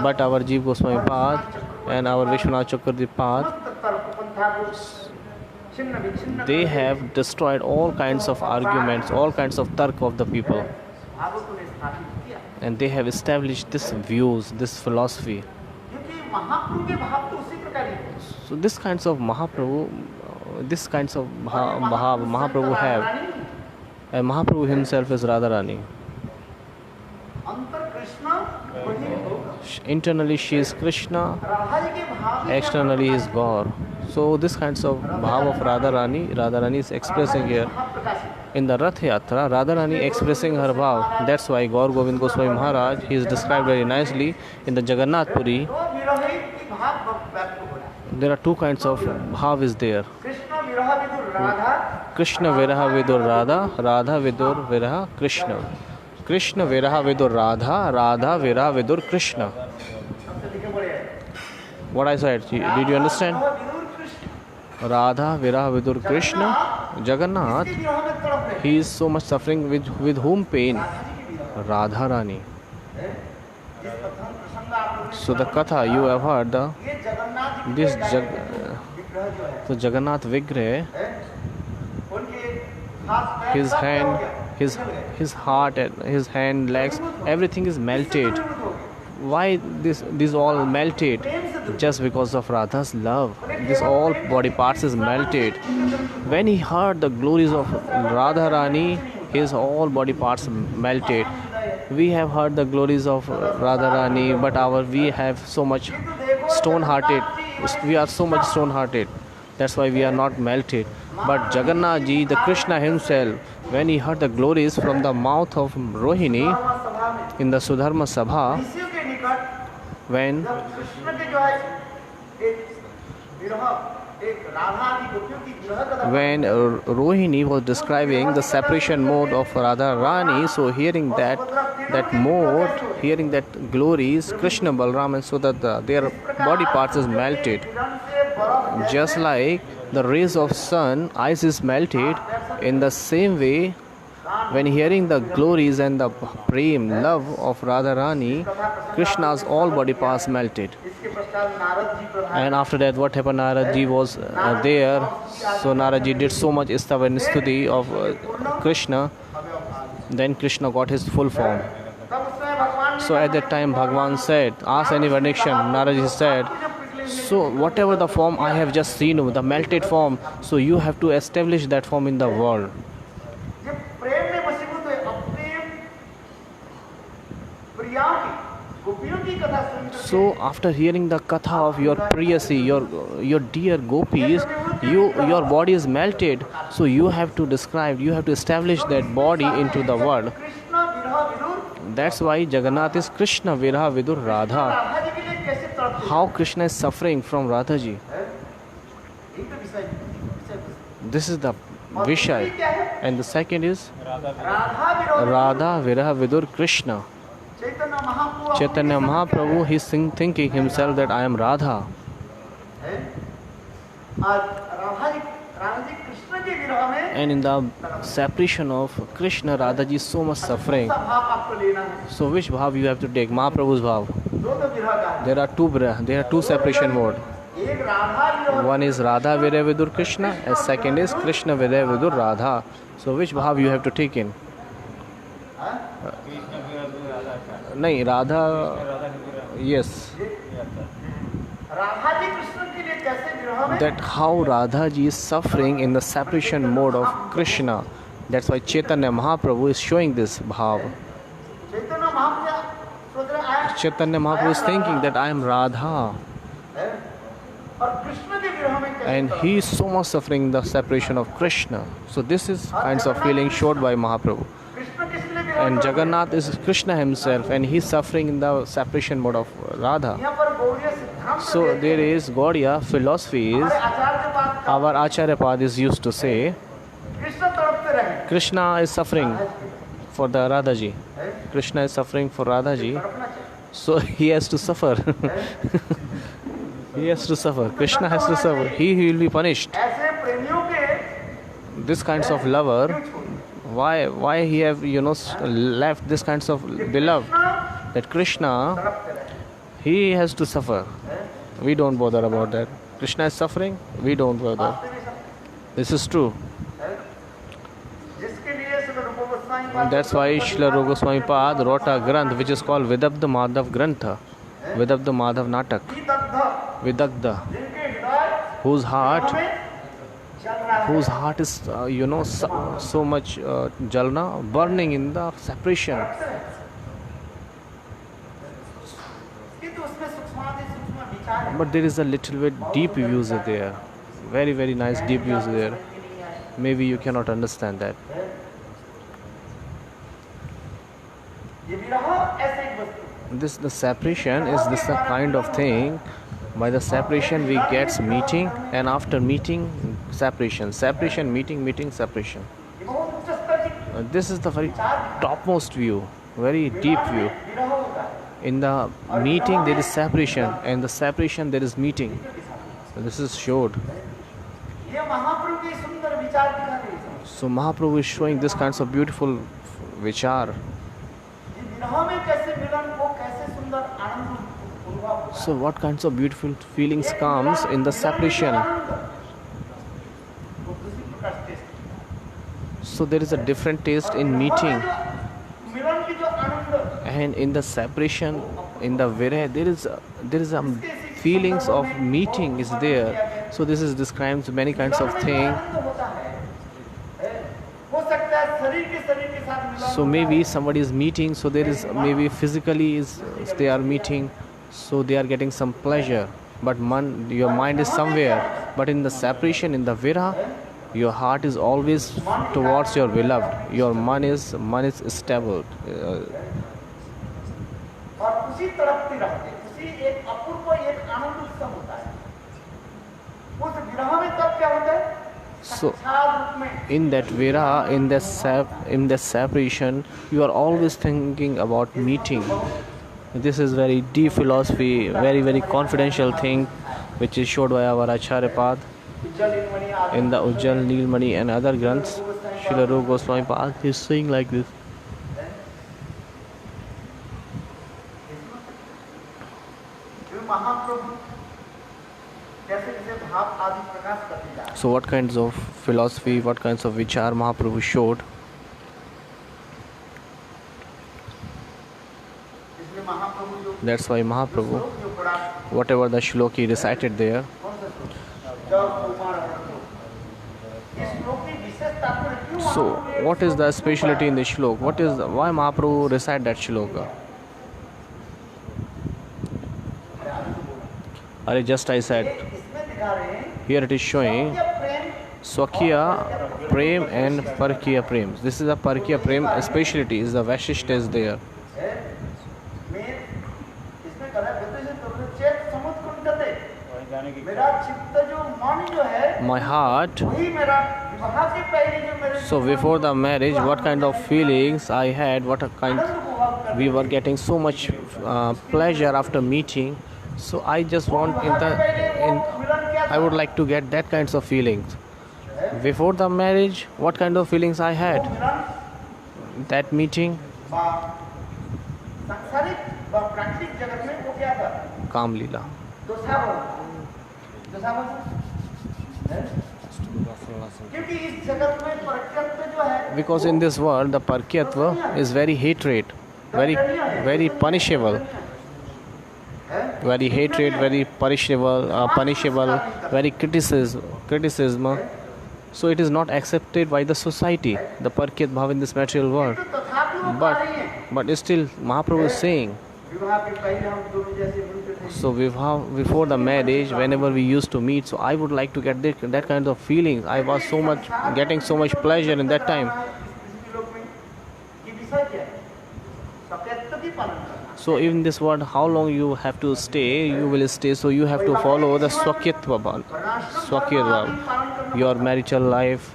[SPEAKER 2] but our Jiva Goswami Pad and our Vishwanath Chakravarti Pad,
[SPEAKER 1] समस्त तर्क पंथा को छिन्न विच्छिन्न
[SPEAKER 2] they have destroyed all kinds of arguments, all kinds of tark of the people,
[SPEAKER 1] भावों को स्थापित किया
[SPEAKER 2] and they have established this views, this philosophy.
[SPEAKER 1] क्योंकि महाप्रभु के भाव तो उसी प्रकार ही थे।
[SPEAKER 2] So this kinds of Mahaprabhu, this kinds of bhav Mahaprabhu have, and Mahaprabhu himself is Radharani.
[SPEAKER 1] अंतर कृष्ण वही होगा
[SPEAKER 2] Internally she is Krishna,
[SPEAKER 1] Radha ji के भाव ही
[SPEAKER 2] externally is Gaur. So this kinds of bhav of Radharani is expressing here.
[SPEAKER 1] महाप्रकाशित
[SPEAKER 2] In the Rath Yatra, Radharani expressing her bhav. That's why Gaur Govind Goswami Maharaj, he is described very nicely in the Jagannath Puri.
[SPEAKER 1] तो विरहित की भाव व्याप्त हो रहा है
[SPEAKER 2] There are two kinds of bhav is there.
[SPEAKER 1] Krishna विरह Vidur Radha
[SPEAKER 2] Krishna Viraha Vidur Radha, Radha Vidur Viraha Krishna. Krishna Viraha Vidur Radha, Radha Viraha Vidur Krishna.
[SPEAKER 1] सबसे लिखे पड़े हैं।
[SPEAKER 2] What I said, did you understand?
[SPEAKER 1] Radha Vidur Krishna.
[SPEAKER 2] Radha Viraha Vidur Krishna, Jagannath,
[SPEAKER 1] इसके विरह में तड़प रहे हैं।
[SPEAKER 2] he is so much suffering with whom pain?
[SPEAKER 1] Radha ji के विरह
[SPEAKER 2] Radha Rani.
[SPEAKER 1] है। जिस प्रथम प्रसंग आप लोगों ने
[SPEAKER 2] So the katha you have heard,
[SPEAKER 1] ये जगन्नाथ जी
[SPEAKER 2] this
[SPEAKER 1] के विग्रह जो है,
[SPEAKER 2] so Jagannath Vigrah,
[SPEAKER 1] है, उनके हाथ पैर
[SPEAKER 2] his
[SPEAKER 1] सब क्या हो
[SPEAKER 2] hand,
[SPEAKER 1] गया?
[SPEAKER 2] his heart and his hand, legs, everything is melted.
[SPEAKER 1] विद्युत हो गया।
[SPEAKER 2] Why this all melted? Just because of Radha's love. This all body parts is melted. When he heard the glories of Radha Rani, his all body parts melted. We have heard the glories of Radha Rani, but we have so much stone-hearted. We are so much stone-hearted. That's why we are not melted. But Jagannath Ji, the Krishna himself, when he heard the glories from the mouth of Rohini
[SPEAKER 1] सभा में
[SPEAKER 2] in the Sudharma Sabha,
[SPEAKER 1] ऋषियों के निकट
[SPEAKER 2] when
[SPEAKER 1] जब कृष्ण के जो है एक विरह, एक राधा आदि गोपियों की विरह कथा
[SPEAKER 2] when Rohini was describing the separation mode of Radha Rani, so hearing that mode, hearing that glories, Krishna, Balram and Sudata, their body parts is melted.
[SPEAKER 1] किरण से बर्फ
[SPEAKER 2] Just like the rays of sun, ice is melted. In the same way, when hearing the glories and the prem, love of Radha Rani, Krishna's all body parts melted.
[SPEAKER 1] इसके पश्चात नारद जी प्रधान
[SPEAKER 2] And after that, what happened? Narad Ji was there. So Narad Ji did so much istava and stuti of Krishna. Then Krishna got his full form.
[SPEAKER 1] तब उसमें भगवान ने
[SPEAKER 2] So at that time, Bhagwan said, ask any prediction. Narad Ji said, so whatever the form I have just seen, the melted form, so you have to establish that form in the world.
[SPEAKER 1] जब प्रेम में वशीभूत हुए अप्रेम प्रियाओं की गोपियों की कथा सुनकर
[SPEAKER 2] So after hearing the katha of your priyasi, your dear gopis, your body is melted. So you have to describe, you have to establish that body into the world.
[SPEAKER 1] Krishna विरह Vidur
[SPEAKER 2] That's why Jagannath is Krishna Viraha Vidur Radha.
[SPEAKER 1] Radha ji के लिए कैसे तड़पते
[SPEAKER 2] How Krishna is suffering from Radha ji.
[SPEAKER 1] हैं? एक तो विषय
[SPEAKER 2] This is the Vishay.
[SPEAKER 1] क्या है
[SPEAKER 2] And the second is
[SPEAKER 1] Radha विरह
[SPEAKER 2] Radha Viraha Vidur Krishna.
[SPEAKER 1] Chaitanya Mahaprabhu
[SPEAKER 2] Chaitanya Mahaprabhu, he is thinking himself that I am Radha.
[SPEAKER 1] है? आज राधा जी कृष्ण के विरह में
[SPEAKER 2] And in the separation of Krishna, Radha ji is so much suffering.
[SPEAKER 1] कौन सा भाव आपको लेना है
[SPEAKER 2] So which bhav you have to take? Mahaprabhu's bhav.
[SPEAKER 1] दो तो विरह का है
[SPEAKER 2] There are two separation mode.
[SPEAKER 1] एक राधा विरह
[SPEAKER 2] One is Radha Virya Vidur Krishna and second is Krishna Virya Vidur Radha. So which bhav you have to take in? Nahi, Radha, yes.
[SPEAKER 1] Radha ji Krishna के लिए कैसे विरह में
[SPEAKER 2] That how Radha ji is suffering in the separation mode of Krishna. That's why Chaitanya Mahaprabhu is showing this bhav.
[SPEAKER 1] Chaitanya Mahaprabhu सोच रहे आए
[SPEAKER 2] Chaitanya Mahaprabhu is thinking that I am Radha.
[SPEAKER 1] हैं? और कृष्ण के विरह में कैसे
[SPEAKER 2] And he is so much suffering in the separation of Krishna. So this is kinds of feeling showed by Mahaprabhu.
[SPEAKER 1] Krishna किस लिए विरह
[SPEAKER 2] And
[SPEAKER 1] में
[SPEAKER 2] Jagannath is Krishna himself and he is suffering in the separation mode of Radha.
[SPEAKER 1] यहाँ पर गौड़ीय सिद्धांत
[SPEAKER 2] So there is Gaudiya philosophy is,
[SPEAKER 1] हमारे आचार्य बात का
[SPEAKER 2] our Acharya Pad is used to say,
[SPEAKER 1] Krishna तड़पते रहे
[SPEAKER 2] Krishna is suffering for the Radha ji.
[SPEAKER 1] हैं?
[SPEAKER 2] Krishna is suffering for Radha ji.
[SPEAKER 1] तड़पना चाहिए
[SPEAKER 2] So he has to suffer. He has to suffer. Krishna has to suffer. He will be punished.
[SPEAKER 1] ऐसे प्रेमियों के
[SPEAKER 2] This kinds of lover, why he have left this kinds of beloved,
[SPEAKER 1] Krishna
[SPEAKER 2] that Krishna
[SPEAKER 1] तड़पते रहे
[SPEAKER 2] he has to suffer. We don't bother about that. Krishna is suffering, we don't bother.
[SPEAKER 1] वास्तव में सब
[SPEAKER 2] This is true.
[SPEAKER 1] है? जिसके लिए श्री रूप गोस्वामी पाद
[SPEAKER 2] That's why Srila Rupa Goswami Pad wrote a granth which is called Vidabdha Madhav Grantha. Vidabdha Madhav Natak.
[SPEAKER 1] की दग्ध
[SPEAKER 2] Vidagdha.
[SPEAKER 1] जिनके हृदय
[SPEAKER 2] Whose heart
[SPEAKER 1] में चल रहा है
[SPEAKER 2] whose heart is so much jalna, burning in the separation.
[SPEAKER 1] किंतु उसमें सूक्ष्म विचार है
[SPEAKER 2] But there is a little bit deep views there. Very, very nice deep views there. Maybe you cannot understand that.
[SPEAKER 1] ये विरह ऐसे एक वस्तु
[SPEAKER 2] The separation is this a kind of thing. By the separation we get meeting, and after meeting separation, meeting, separation.
[SPEAKER 1] ये बहुत उच्च स्तर की
[SPEAKER 2] This is the very topmost view. very deep view.
[SPEAKER 1] विरह होता है.
[SPEAKER 2] In the meeting there is separation, and the separation there is meeting. So this is showed.
[SPEAKER 1] ये महाप्रभु के सुंदर विचार दिखा रहे हैं.
[SPEAKER 2] So Mahaprabhu is showing this kinds of beautiful vichar.
[SPEAKER 1] ये विरह में कैसे मिलन को कैसे सुंदर आनंद अनुभव होता है.
[SPEAKER 2] So what kinds of beautiful feelings comes in the separation.
[SPEAKER 1] वो दूसरी प्रकार से taste.
[SPEAKER 2] So there is a different taste in meeting,
[SPEAKER 1] मिलन की जो आनंद
[SPEAKER 2] and in the separation, in the virah, there is a feelings of meeting is there. So this is describes many kinds of thing.
[SPEAKER 1] आनंद होता है. हो सकता है शरीर के साथ मिलन.
[SPEAKER 2] So maybe somebody is meeting, so there is maybe physically is they are meeting, so they are getting some pleasure, but your mind is somewhere. But in the separation, in the virah, your heart is always towards your beloved. Your मन is stable.
[SPEAKER 1] और उसी तड़पते रहते, उसी एक अपूर्व एक आनंद उत्सव होता है. उस विरह में तब क्या होता है?
[SPEAKER 2] So
[SPEAKER 1] साक्षात रूप में
[SPEAKER 2] in that virah, in the separation, you are always thinking about meeting. This is very deep philosophy, very very confidential thing, which is showed by our Acharya Pad
[SPEAKER 1] उज्जवल नीलमणि आदि
[SPEAKER 2] in the Ujjal Neelmani and other granths. Srila Rupa Goswami Pad is saying like this.
[SPEAKER 1] जो महाप्रभु कैसे कैसे भाव आदि प्रकाश करते जा रहे हैं.
[SPEAKER 2] So what kinds of philosophy, what kinds of vichar Mahaprabhu showed.
[SPEAKER 1] इसलिए महाप्रभु जो
[SPEAKER 2] That's why Mahaprabhu,
[SPEAKER 1] श्लोक जो पढ़ा,
[SPEAKER 2] whatever the shlok he recited there,
[SPEAKER 1] कौन सा श्लोक? जब कुमार हरतो. इस श्लोक की विशेष तात्पर्य क्यों
[SPEAKER 2] so
[SPEAKER 1] महाप्रभु ने
[SPEAKER 2] what is the speciality in the shlok? Why Mahaprabhu recite that shloka? Are just I said,
[SPEAKER 1] इसमें दिखा रहे हैं
[SPEAKER 2] here it is showing
[SPEAKER 1] कि प्रेम
[SPEAKER 2] Swakya Prem and Parkiya Prem. This is a Parkiya Prem speciality, is the Vaishishta is there.
[SPEAKER 1] है. मैं इसमें कह रहा है बेटे से तुमने चेत समुद्र कुंठते. मेरा चित्त जो मन जो है
[SPEAKER 2] My heart,
[SPEAKER 1] वही मेरा विवाह के पहले जो मेरे
[SPEAKER 2] so before the marriage, what kind of feelings I had, what a kind,
[SPEAKER 1] आनंद को भाव कर
[SPEAKER 2] we were getting so much pleasure after meeting. So I just want I would like to get that kinds of feelings. Before the marriage, what kind of feelings I had?
[SPEAKER 1] Milan
[SPEAKER 2] That meeting,
[SPEAKER 1] सांसारिक व प्राकृतिक जगत में वो क्या था?
[SPEAKER 2] Kam Leela.
[SPEAKER 1] दोषाभाव है? क्योंकि इस जगत में प्रकृति जो है
[SPEAKER 2] Because in this world, the Parkyatva is very hatred, very punishable. Very hatred, very punishable, very criticism. So it is not accepted by the society, the Parkyat Bhav in this material world.
[SPEAKER 1] तो तथापि वो पा रही है.
[SPEAKER 2] But still, Mahaprabhu is saying,
[SPEAKER 1] विवाह के पहले हम दोनों जैसे मिलते थे.
[SPEAKER 2] so before the marriage, whenever we used to meet, so I would like to get that kind of feelings. I was getting so much pleasure in that time.
[SPEAKER 1] इस लोक में ये विषय क्या है? सत्यत्व की पालन करना.
[SPEAKER 2] So in this world, how long you have to stay, you will stay. So you have to follow the Swakyatva Bhav. Your marital life,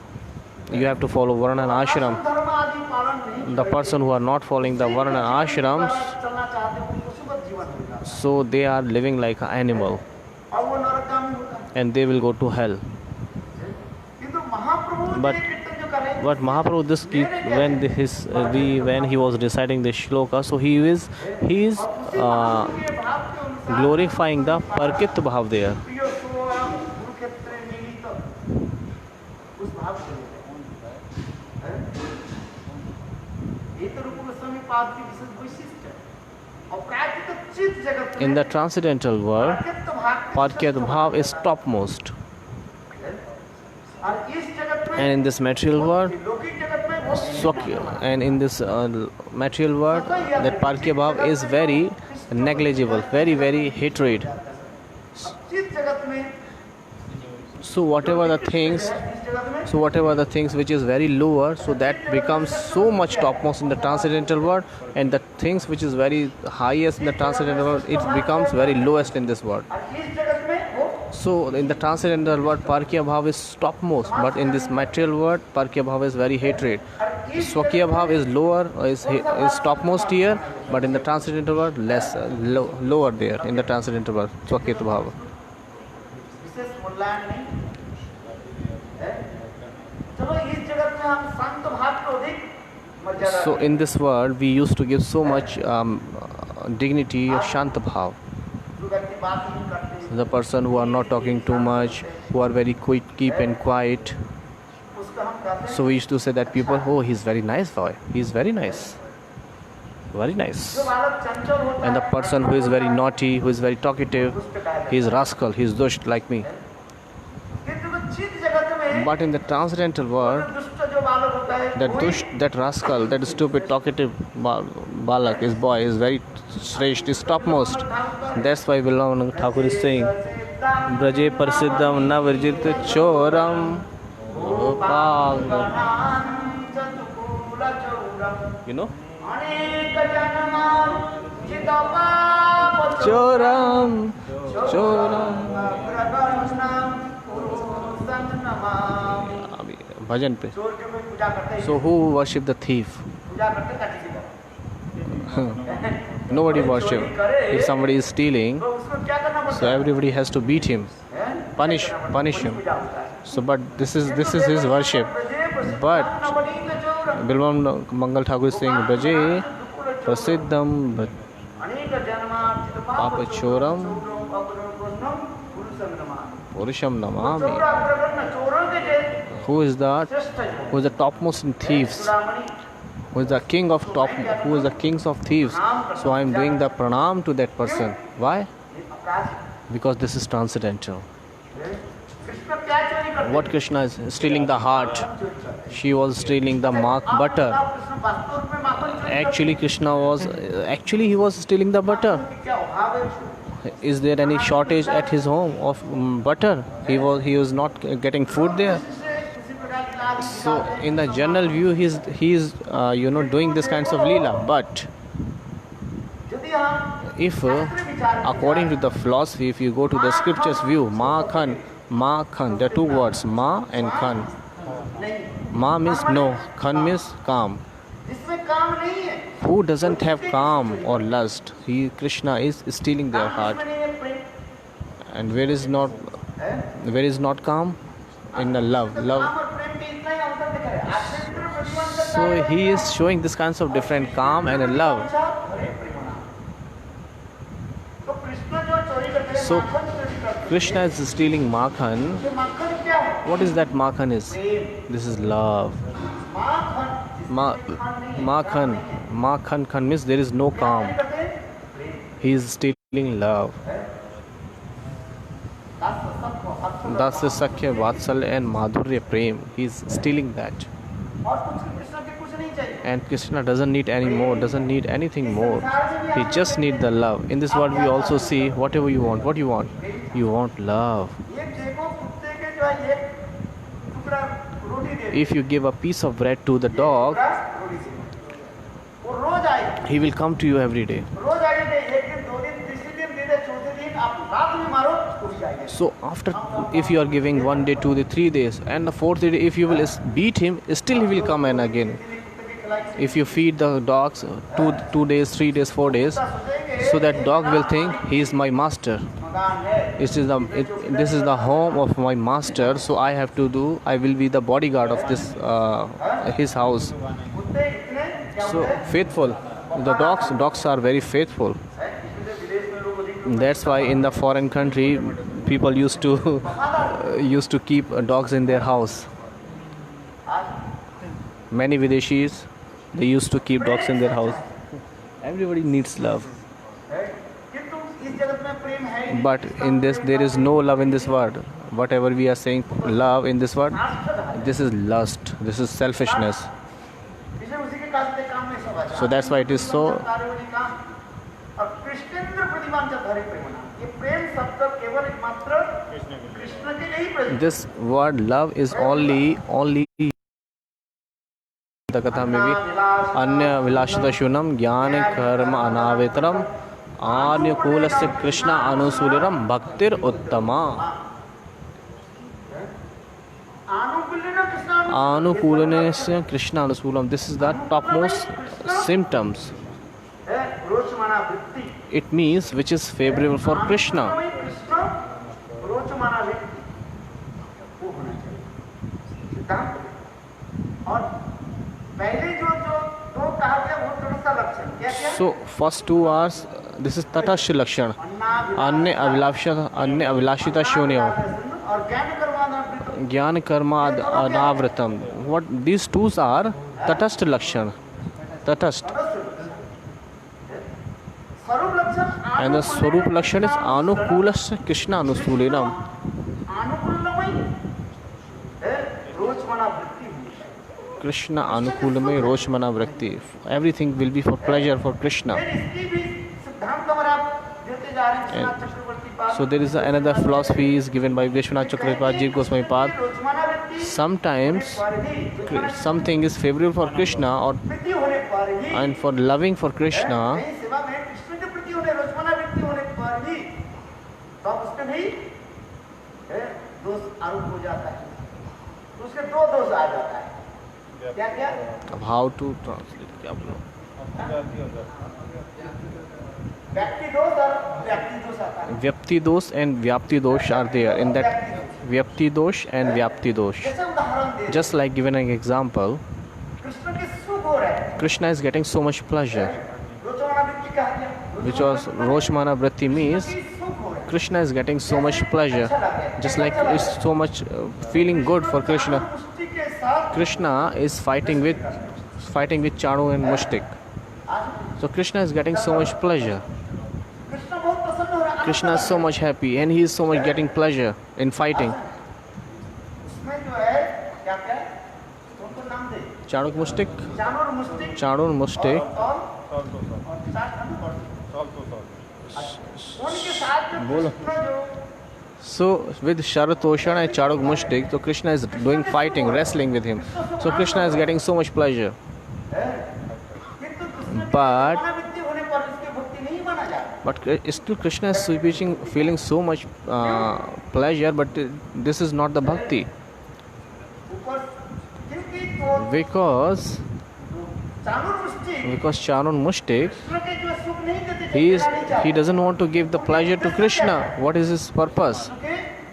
[SPEAKER 2] you have to follow Varna and Ashram.
[SPEAKER 1] धर्म आदि पालन नहीं
[SPEAKER 2] The person who are not following the Varna and Ashrams,
[SPEAKER 1] चलना चाहते हैं उनको पशुवत जीवन होगा
[SPEAKER 2] so they are living like an animal
[SPEAKER 1] और वो नरकगामी होगा.
[SPEAKER 2] and they will go to hell.
[SPEAKER 1] किंतु महाप्रभु
[SPEAKER 2] But-
[SPEAKER 1] ने कीर्तन जो कर रहे हैं
[SPEAKER 2] But Mahaprabhu, when he was reciting this shloka, so he is
[SPEAKER 1] के भाव के अनुसार
[SPEAKER 2] glorifying the Parkit Bhav there.
[SPEAKER 1] प्रिय सोया कुरुक्षेत्र निमित्त उस भाव से हैं? ये तो रूप गोस्वामी पाद की विशेष वैशिष्ट्य है. और प्राकृतिक चित्त जगत
[SPEAKER 2] In
[SPEAKER 1] में
[SPEAKER 2] the transcendental world,
[SPEAKER 1] प्राकृत भाग
[SPEAKER 2] Parkyat Bhav is topmost.
[SPEAKER 1] और इस जगत में
[SPEAKER 2] And in this material world,
[SPEAKER 1] लौकिक जगत में वो
[SPEAKER 2] Swakya, and in this material world, that Parkya Bhav is very negligible, very very hatred.
[SPEAKER 1] चित्त जगत में
[SPEAKER 2] So whatever the things,
[SPEAKER 1] इस जगत में
[SPEAKER 2] which is very lower, so that becomes so much topmost in the transcendental world, and the things which is very highest in the transcendental world, it becomes very lowest in this world.
[SPEAKER 1] और इस जगत में वो
[SPEAKER 2] So in the transcendental world, Parkya Bhav is topmost, but in this material world, Parkya Bhav is very hatred.
[SPEAKER 1] और
[SPEAKER 2] Swakya Bhav is lower, is topmost here, but in the transcendental world, lower there in the transcendental world, Swakya Bhav.
[SPEAKER 1] विशेष मूल्यांकन नहीं है। चलो इस जगत में हम शांत भाव को अधिक मर्यादा
[SPEAKER 2] So in this world, we used to give so much dignity of Shanta Bhav.
[SPEAKER 1] जो व्यक्ति बात नहीं करते
[SPEAKER 2] The person who are not talking too much, who are very quick, keep and quiet.
[SPEAKER 1] उसको हम कहते हैं
[SPEAKER 2] So we used to say that people, oh, he's very nice boy. He's very nice. Very nice.
[SPEAKER 1] जो बालक चंचल होता
[SPEAKER 2] And the
[SPEAKER 1] है
[SPEAKER 2] person who is very naughty, who is very talkative, he's rascal, he's dusht like me.
[SPEAKER 1] किंतु चित जगत में
[SPEAKER 2] But in the transcendental world,
[SPEAKER 1] दुष्ट जो बालक होता है
[SPEAKER 2] that dusht, that rascal, that stupid, talkative balak, his boy, is very shresht, is topmost. That's why Vrindavan Thakur is saying, Braje Parsiddham na virjit choram gopal. You know?
[SPEAKER 1] अनेक जन्म चितपा
[SPEAKER 2] Choram, choram. अभी भजन पे.
[SPEAKER 1] चोर के कोई पूजा करते हैं
[SPEAKER 2] So who worship the thief?
[SPEAKER 1] पूजा करते काटी से
[SPEAKER 2] Nobody worship. If somebody is stealing,
[SPEAKER 1] तो उसको क्या करना
[SPEAKER 2] so
[SPEAKER 1] पड़ता
[SPEAKER 2] everybody has to beat him,
[SPEAKER 1] है
[SPEAKER 2] punish him.
[SPEAKER 1] पूजा होता है
[SPEAKER 2] So, but this is his worship. But Bilvam Mangal Thakur is saying, Braje Prasiddham
[SPEAKER 1] अनेक जन्म चितपा
[SPEAKER 2] Papachoram Purusham Namami.
[SPEAKER 1] चोरों के जैसे
[SPEAKER 2] Who is the topmost in thieves? Who is the king of who is the kings of thieves? So I am doing the pranam to that person. Why? Because this is transcendental.
[SPEAKER 1] Krishna क्या चोरी करते
[SPEAKER 2] What Krishna is stealing the heart. She was stealing the butter.
[SPEAKER 1] Krishna वास्तव रूप में माखन
[SPEAKER 2] Actually he was stealing the butter.
[SPEAKER 1] क्या अभाव है उसको
[SPEAKER 2] Is there any shortage at his home of butter? He was not getting food there.
[SPEAKER 1] किसी प्रकार की लाभ
[SPEAKER 2] So in the general view, he is doing this kinds of leela. But
[SPEAKER 1] यदि हम
[SPEAKER 2] if according to the philosophy, if you go to the scriptures view, ma khan, there are two words, ma and khan.
[SPEAKER 1] नहीं
[SPEAKER 2] Ma means no, khan means calm.
[SPEAKER 1] जिसमें काम नहीं है
[SPEAKER 2] Who doesn't have calm or lust? Krishna is stealing their heart.
[SPEAKER 1] इसमें नहीं है प्रेम
[SPEAKER 2] And where is not calm? In the love.
[SPEAKER 1] काम और प्रेम में इतना ही अंतर दिख रहा है आश्चर्य प्रतिमान करता
[SPEAKER 2] So
[SPEAKER 1] है
[SPEAKER 2] he is showing this kinds of different calm and a love.
[SPEAKER 1] हरे प्रेमना तो कृष्ण जो चोरी करते हैं
[SPEAKER 2] So
[SPEAKER 1] माखन चोरी करते हैं
[SPEAKER 2] Krishna is stealing makhan.
[SPEAKER 1] ये माखन क्या है
[SPEAKER 2] What is that makhan is?
[SPEAKER 1] Prem
[SPEAKER 2] This is love.
[SPEAKER 1] Makhan
[SPEAKER 2] Makhan khan means there is no calm.
[SPEAKER 1] करते हैं प्रेम
[SPEAKER 2] He is stealing love.
[SPEAKER 1] दास सबको
[SPEAKER 2] Dasya Sakhya Vatsalya and Madhurya Prem. He is stealing that.
[SPEAKER 1] और कुछ कृष्ण के कुछ नहीं चाहिए
[SPEAKER 2] And Krishna doesn't need any more, doesn't need anything more. He just needs the love. In this world we also see whatever you want. What you want? You want love.
[SPEAKER 1] ये देखो कुत्ते के जो है ये टुकड़ा रोटी दे
[SPEAKER 2] If you give a piece of bread to the dog,
[SPEAKER 1] रोटी से वो रोज आएगा
[SPEAKER 2] he will come to you every day.
[SPEAKER 1] रोज आएगा एक दिन दो दिन तीसरे दिन दे दे चौथे दिन आप रात में मारो तो भी जाएगा
[SPEAKER 2] So after, if you are giving 1 day, 2 day, 3 days, and the 4th day, if you will beat him, still he will come and again.
[SPEAKER 1] कुत्ते की खिलाई
[SPEAKER 2] If you feed the dogs 2 days, 3 days, 4 days,
[SPEAKER 1] सोचेंगे
[SPEAKER 2] so that dog will think he is my master.
[SPEAKER 1] मकान है
[SPEAKER 2] This is the home of my master, so I will be the bodyguard of this his house.
[SPEAKER 1] कुत्ते इतने क्या
[SPEAKER 2] So faithful. The dogs are very faithful.
[SPEAKER 1] है इसलिए विदेश में लोग अधिक
[SPEAKER 2] That's why in the foreign country, people used to keep dogs in their house.
[SPEAKER 1] आज
[SPEAKER 2] Many Videshis, they used to keep dogs in their house. Everybody needs love.
[SPEAKER 1] है किंतु इस जगत में प्रेम है ही नहीं।
[SPEAKER 2] But in this, there is no love in this world. Whatever we are saying, love in this world, this is lust. This is selfishness.
[SPEAKER 1] इसे उसी के काम से काम नहीं समझ
[SPEAKER 2] So that's why it is so.
[SPEAKER 1] Karyavali काम और कृष्णेंद्र प्रतिमान से धरे प्रेमना ये प्रेम शब्द केवल एकमात्र कृष्ण के लिए ही प्रयुक्त
[SPEAKER 2] This word love is only the katha में भी अन्य विलासिता शून्यम ज्ञान कर्म अनावेतरम आन्यकूलस्य कृष्ण अनुसूलिरम भक्तिर उत्तमा.
[SPEAKER 1] आनुकूल्य न Krishna
[SPEAKER 2] Anukulanasya Krishna Anukulam. This is the topmost symptoms.
[SPEAKER 1] रोचमाना वृत्ति
[SPEAKER 2] It means which is favorable for Krishna.
[SPEAKER 1] Krishna रोचमाना व्यक्ति वो होना चाहिए सिद्धांत। और पहले जो जो दो कहा गया वो तटस्थ लक्षण क्या क्या
[SPEAKER 2] So first two are this is Tatashya Lakshan. Anya Avilashita Shunyo.
[SPEAKER 1] और ज्ञान कर्मादि
[SPEAKER 2] Jnana Karma Anavratam. What these two are Tatastha Lakshan. Tatastha.
[SPEAKER 1] स्वरूप लक्षण
[SPEAKER 2] And the Swarup Lakshan is Anukulasya Krishna Anukulinam.
[SPEAKER 1] अनुकूलमय रोचमाना वृत्ति हुई।
[SPEAKER 2] Krishna Anukulamay Roshmana Vrakti. Everything will be for pleasure for Krishna.
[SPEAKER 1] फिर इसकी भी सिद्धांत अगर आप देते जा रहे हैं विश्वनाथ चक्रवर्ती पाद
[SPEAKER 2] So there is another philosophy is given by Vishwanath Chakravarti Jiva Goswami Pad.
[SPEAKER 1] रोचमाना व्यक्ति
[SPEAKER 2] Sometimes something is favorable for Krishna or
[SPEAKER 1] वृत्ति होने पर ही
[SPEAKER 2] and for loving for Krishna.
[SPEAKER 1] नहीं सेवा में कृष्ण के प्रति होने रोचमाना व्यक्ति होने पर ही तो आप उसके भी दोष आरोप हो जाता है। तो उसके दो दोष आ जाता है क्या क्या
[SPEAKER 2] अब how to translate क्या बोलो?
[SPEAKER 1] व्यक्ति दोष और व्यक्ति दोष आता है।
[SPEAKER 2] Vyapti dosh and Vyapti dosh are there. In that Vyapti dosh and Vyapti dosh.
[SPEAKER 1] जैसे उदाहरण दे
[SPEAKER 2] Just like given an example,
[SPEAKER 1] Krishna के सुख हो रहे हैं
[SPEAKER 2] Krishna is getting so much pleasure,
[SPEAKER 1] रोचमाना व्यक्ति कहा गया
[SPEAKER 2] which was Roshmana Vritti means
[SPEAKER 1] सुख हो रहे हैं
[SPEAKER 2] Krishna is getting so much pleasure, just like it's so much feeling good for Krishna.
[SPEAKER 1] पुष्टि के साथ
[SPEAKER 2] Krishna is fighting with Chanu and Mushtik. So Krishna is getting so much pleasure.
[SPEAKER 1] Krishna बहुत प्रसन्न हो रहा है।
[SPEAKER 2] Krishna is so much happy and he is so much getting pleasure in fighting.
[SPEAKER 1] उसमें जो है क्या क्या है? उनको नाम दे
[SPEAKER 2] Chanuk Mushtik,
[SPEAKER 1] जानवर मुस्तिक
[SPEAKER 2] Chanu and Mushtik.
[SPEAKER 1] और साथ हम उनके साथ जो
[SPEAKER 2] बोलो।
[SPEAKER 1] कृष्ण जो
[SPEAKER 2] So with Sharatoshan and Chanuk Mushtik, so Krishna is doing fighting, wrestling with him. So Krishna is getting so much pleasure.
[SPEAKER 1] किंतु कृष्ण
[SPEAKER 2] But
[SPEAKER 1] के व्यक्ति होने पर इसकी भक्ति नहीं माना जाता।
[SPEAKER 2] still Krishna is feeling so much pleasure, but this is not the bhakti.
[SPEAKER 1] ऊपर क्योंकि तो
[SPEAKER 2] Because
[SPEAKER 1] जानवर मुस्तिक
[SPEAKER 2] Chanun Mushtik,
[SPEAKER 1] कृष्ण के जो सुख नहीं देते
[SPEAKER 2] he doesn't want to give the pleasure to Krishna. What is his purpose?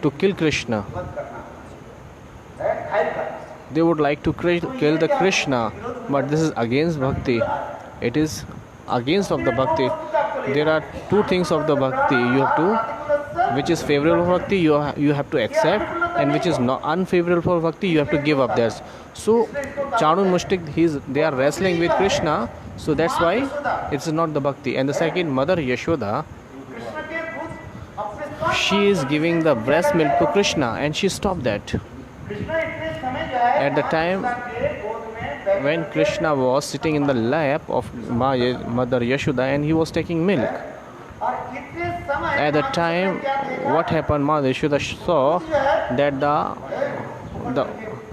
[SPEAKER 2] To kill Krishna. They would like to kill the Krishna, but this is against bhakti. It is against of the bhakti. There are two things of the bhakti. You have to, which is favorable for bhakti, you have to accept, and which is not unfavorable for bhakti, you have to give up theirs. So Chanu and Mushtik, they are wrestling with Krishna, so that's why it's not the bhakti. And the second, Mother Yashoda,
[SPEAKER 1] Krishna के दूध अपने
[SPEAKER 2] she is giving the breast milk to Krishna, and she stopped that.
[SPEAKER 1] Krishna इतने समय जो है
[SPEAKER 2] At the time
[SPEAKER 1] के गोद में बैठ
[SPEAKER 2] when Krishna was sitting in the lap of Mother Yashoda and he was taking milk.
[SPEAKER 1] और इतने समय
[SPEAKER 2] At the time, what happened? Mother Yashoda saw that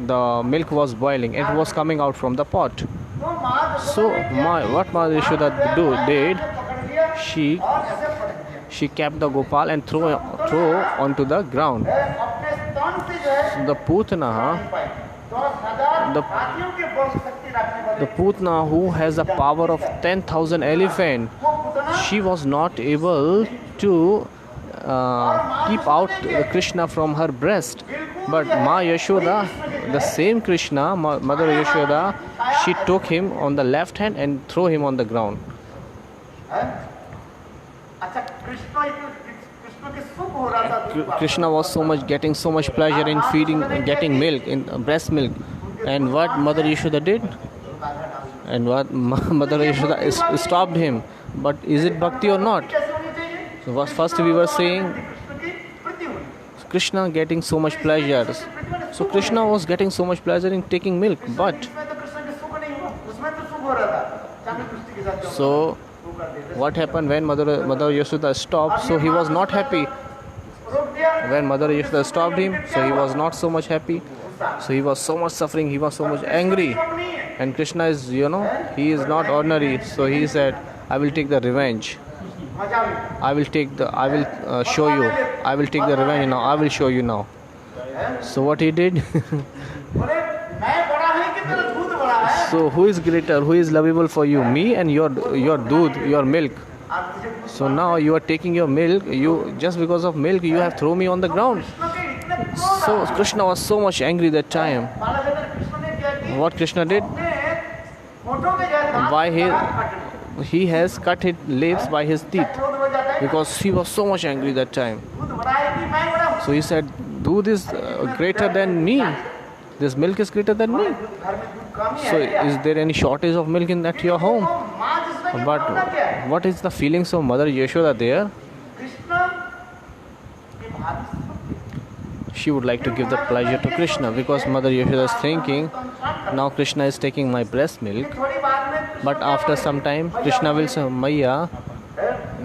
[SPEAKER 2] the milk was boiling. It was coming out from the pot.
[SPEAKER 1] तो माँ
[SPEAKER 2] So what Mother Yashoda did,
[SPEAKER 1] पकड़ लिया
[SPEAKER 2] she
[SPEAKER 1] और ऐसे पटक दिया
[SPEAKER 2] she kept the Gopal and throw onto the ground.
[SPEAKER 1] अपने स्तन से जो है
[SPEAKER 2] The Putana,
[SPEAKER 1] नहीं पाई 10,000
[SPEAKER 2] The-
[SPEAKER 1] हाथियों के बल शक्ति रखने वाले
[SPEAKER 2] the Putana who has the power of 10,000 elephants,
[SPEAKER 1] वो Putana
[SPEAKER 2] she was not able to keep out Krishna from her breast. But Ma Yashoda, the same Krishna, Mother Yashoda, she took him on the left hand and threw him on the ground.
[SPEAKER 1] अच्छा कृष्ण के सुख हो रहा था दूध पाकर।
[SPEAKER 2] Krishna was getting so much pleasure in getting milk, in breast milk. And what Mother Yashoda did? And what Mother Yashoda stopped him. But is it bhakti or not?
[SPEAKER 1] कैसे होनी चाहिए
[SPEAKER 2] So first we were saying
[SPEAKER 1] Krishna की प्रति होनी
[SPEAKER 2] Krishna getting so much pleasure. So Krishna was getting so much pleasure in taking milk, but
[SPEAKER 1] इसमें तो कृष्ण के सुख नहीं हुआ उसमें तो सुख हो रहा था चांदी कुश्ती के साथ जो
[SPEAKER 2] so
[SPEAKER 1] वो कर देते
[SPEAKER 2] what happened when Mother Yashoda stopped? So he was not happy.
[SPEAKER 1] रोक दिया
[SPEAKER 2] When Mother Yashoda stopped him, so he was not so much happy. So he was so much suffering. He was so much angry.
[SPEAKER 1] सुख नहीं है
[SPEAKER 2] And Krishna is, he is not ordinary. So he said, I will take the revenge.
[SPEAKER 1] मजा में
[SPEAKER 2] I will show you. I will take the revenge now. I will show you now. So what he did?
[SPEAKER 1] बोले मैं
[SPEAKER 2] So who is greater? Who is lovable for you? Me and your doodh, your milk.
[SPEAKER 1] और मुझे दूध
[SPEAKER 2] So now you are taking your milk. You just because of milk you have thrown me on the ground.
[SPEAKER 1] Krishna के इतने क्रोध
[SPEAKER 2] So Krishna was so much angry that time.
[SPEAKER 1] बालक कृष्ण ने क्या किया
[SPEAKER 2] What Krishna did?
[SPEAKER 1] अपने होठों के जो दांत
[SPEAKER 2] Why he
[SPEAKER 1] काट लिए।
[SPEAKER 2] he has cut his lips by his teeth
[SPEAKER 1] क्रोध हो जाता है
[SPEAKER 2] because he was so much angry that time.
[SPEAKER 1] दूध बड़ा है कि मैं बड़ा हूँ।
[SPEAKER 2] So he said, "Doodh is greater than me. This milk is greater than me."
[SPEAKER 1] घर में दूध कम ही
[SPEAKER 2] So
[SPEAKER 1] है क्या?
[SPEAKER 2] is there any shortage of milk in that your home?
[SPEAKER 1] देखो, माँ जिसमें की
[SPEAKER 2] But
[SPEAKER 1] भावना क्या है?
[SPEAKER 2] what is the feelings of Mother Yashoda there?
[SPEAKER 1] Krishna की भाभी
[SPEAKER 2] She would like to give the pleasure to Krishna because Mother Yashoda is thinking, now Krishna is taking my breast milk.
[SPEAKER 1] थोड़ी बाद में Krishna
[SPEAKER 2] But after some time, Krishna will say, Maya,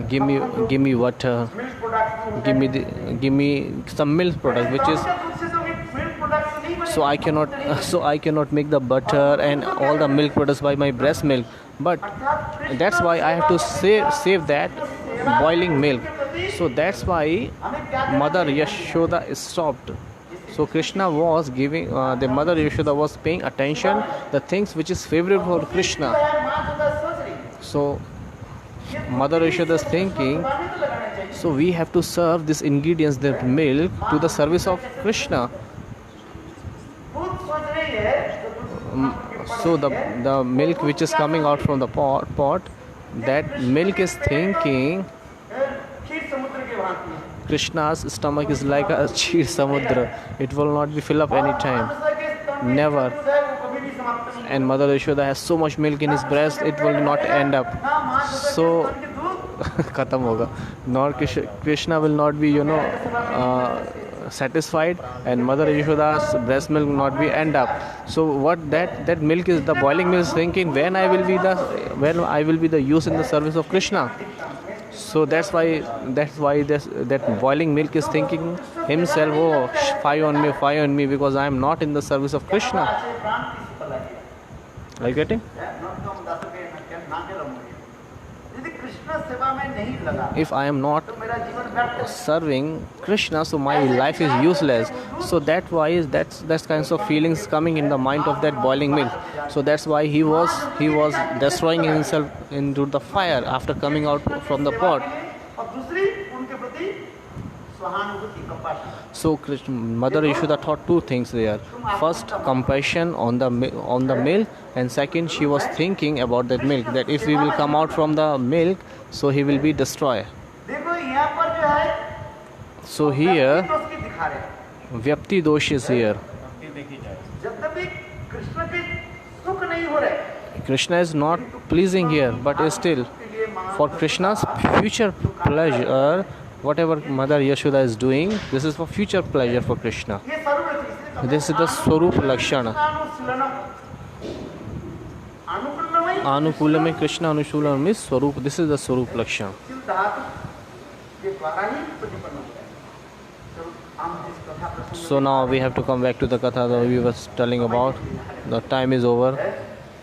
[SPEAKER 2] give me water,
[SPEAKER 1] milk product
[SPEAKER 2] give me some milk product, which is
[SPEAKER 1] दूध से तो milk product नहीं बने।
[SPEAKER 2] so I cannot make the butter and all the milk products by my breast milk. But
[SPEAKER 1] अर्थात Krishna
[SPEAKER 2] that's why I have to save that boiling milk. So that's why
[SPEAKER 1] हमें क्या करना
[SPEAKER 2] Mother Yashoda stopped. So Krishna was giving the Mother Yashoda was paying attention the things which is favorable for Krishna.
[SPEAKER 1] है? माँ जो है सोच रही है।
[SPEAKER 2] So Mother Yashoda is thinking,
[SPEAKER 1] पानी तो लगाना चाहिए।
[SPEAKER 2] so we have to serve these ingredients, the milk, to the service of Krishna.
[SPEAKER 1] दूध सोच रही है तो दूध
[SPEAKER 2] So the milk which is coming out from the pot, that milk is thinking
[SPEAKER 1] खीर समुद्र के भांति है।
[SPEAKER 2] Krishna's stomach is like a Chir Samudra. It will not be filled up any time.
[SPEAKER 1] दूसरे के स्तन में
[SPEAKER 2] Never.
[SPEAKER 1] दूध है, वो कभी भी समाप्त नहीं
[SPEAKER 2] And Mother Yashoda has so much milk in his breast, it will not end up.
[SPEAKER 1] होगा। माँ जो है
[SPEAKER 2] So
[SPEAKER 1] स्तन के दूध
[SPEAKER 2] khatam hoga. Nor Krishna will not be, satisfied, and Mother Yashoda's breast milk will not be end up. So what that milk is, the boiling milk is thinking, when I will be the use in the service of Krishna. So that's why that boiling milk is thinking himself, oh, fire on me, because I am not in the service of Krishna.
[SPEAKER 1] ऐसे प्राण किसी पर लगेगा।
[SPEAKER 2] Are you getting?
[SPEAKER 1] न तो हम दासों के ना के रहूंगे। यदि कृष्ण सेवा में नहीं लगा
[SPEAKER 2] If I am not
[SPEAKER 1] तो मेरा जीवन व्यर्थ है।
[SPEAKER 2] serving Krishna, so my life is useless. So that's kinds of feelings coming in the mind of that boiling milk. So that's why he was destroying himself into the fire after coming out from the pot.
[SPEAKER 1] और दूसरी उनके प्रति सहानुभूति compassion।
[SPEAKER 2] So Mother Yashoda taught two things there. First, compassion on the milk, and second, she was thinking about that milk, that if we will come out from the milk, so he will be destroyed.
[SPEAKER 1] देखो यहाँ पर जो है
[SPEAKER 2] So here,
[SPEAKER 1] दोष की दिखा रहे हैं।
[SPEAKER 2] Vyapti dosh is here.
[SPEAKER 1] जब तक भी कृष्ण के सुख नहीं हो रहे
[SPEAKER 2] Krishna is not pleasing here, but still, for Krishna's future pleasure, whatever Mother Yashoda is doing, this is for future pleasure for Krishna.
[SPEAKER 1] ये सर्व
[SPEAKER 2] This is the Swarup Lakshana.
[SPEAKER 1] अनुकूलमय
[SPEAKER 2] Anukulam Krishna, Anukulam is Swarup. This is the Swarup Lakshana.
[SPEAKER 1] धातु के द्वारा ही प्रतिपन्न होता है। तो हम इस कथा प्रसंग
[SPEAKER 2] So now we have to come back to the katha that we was telling about. The time is over.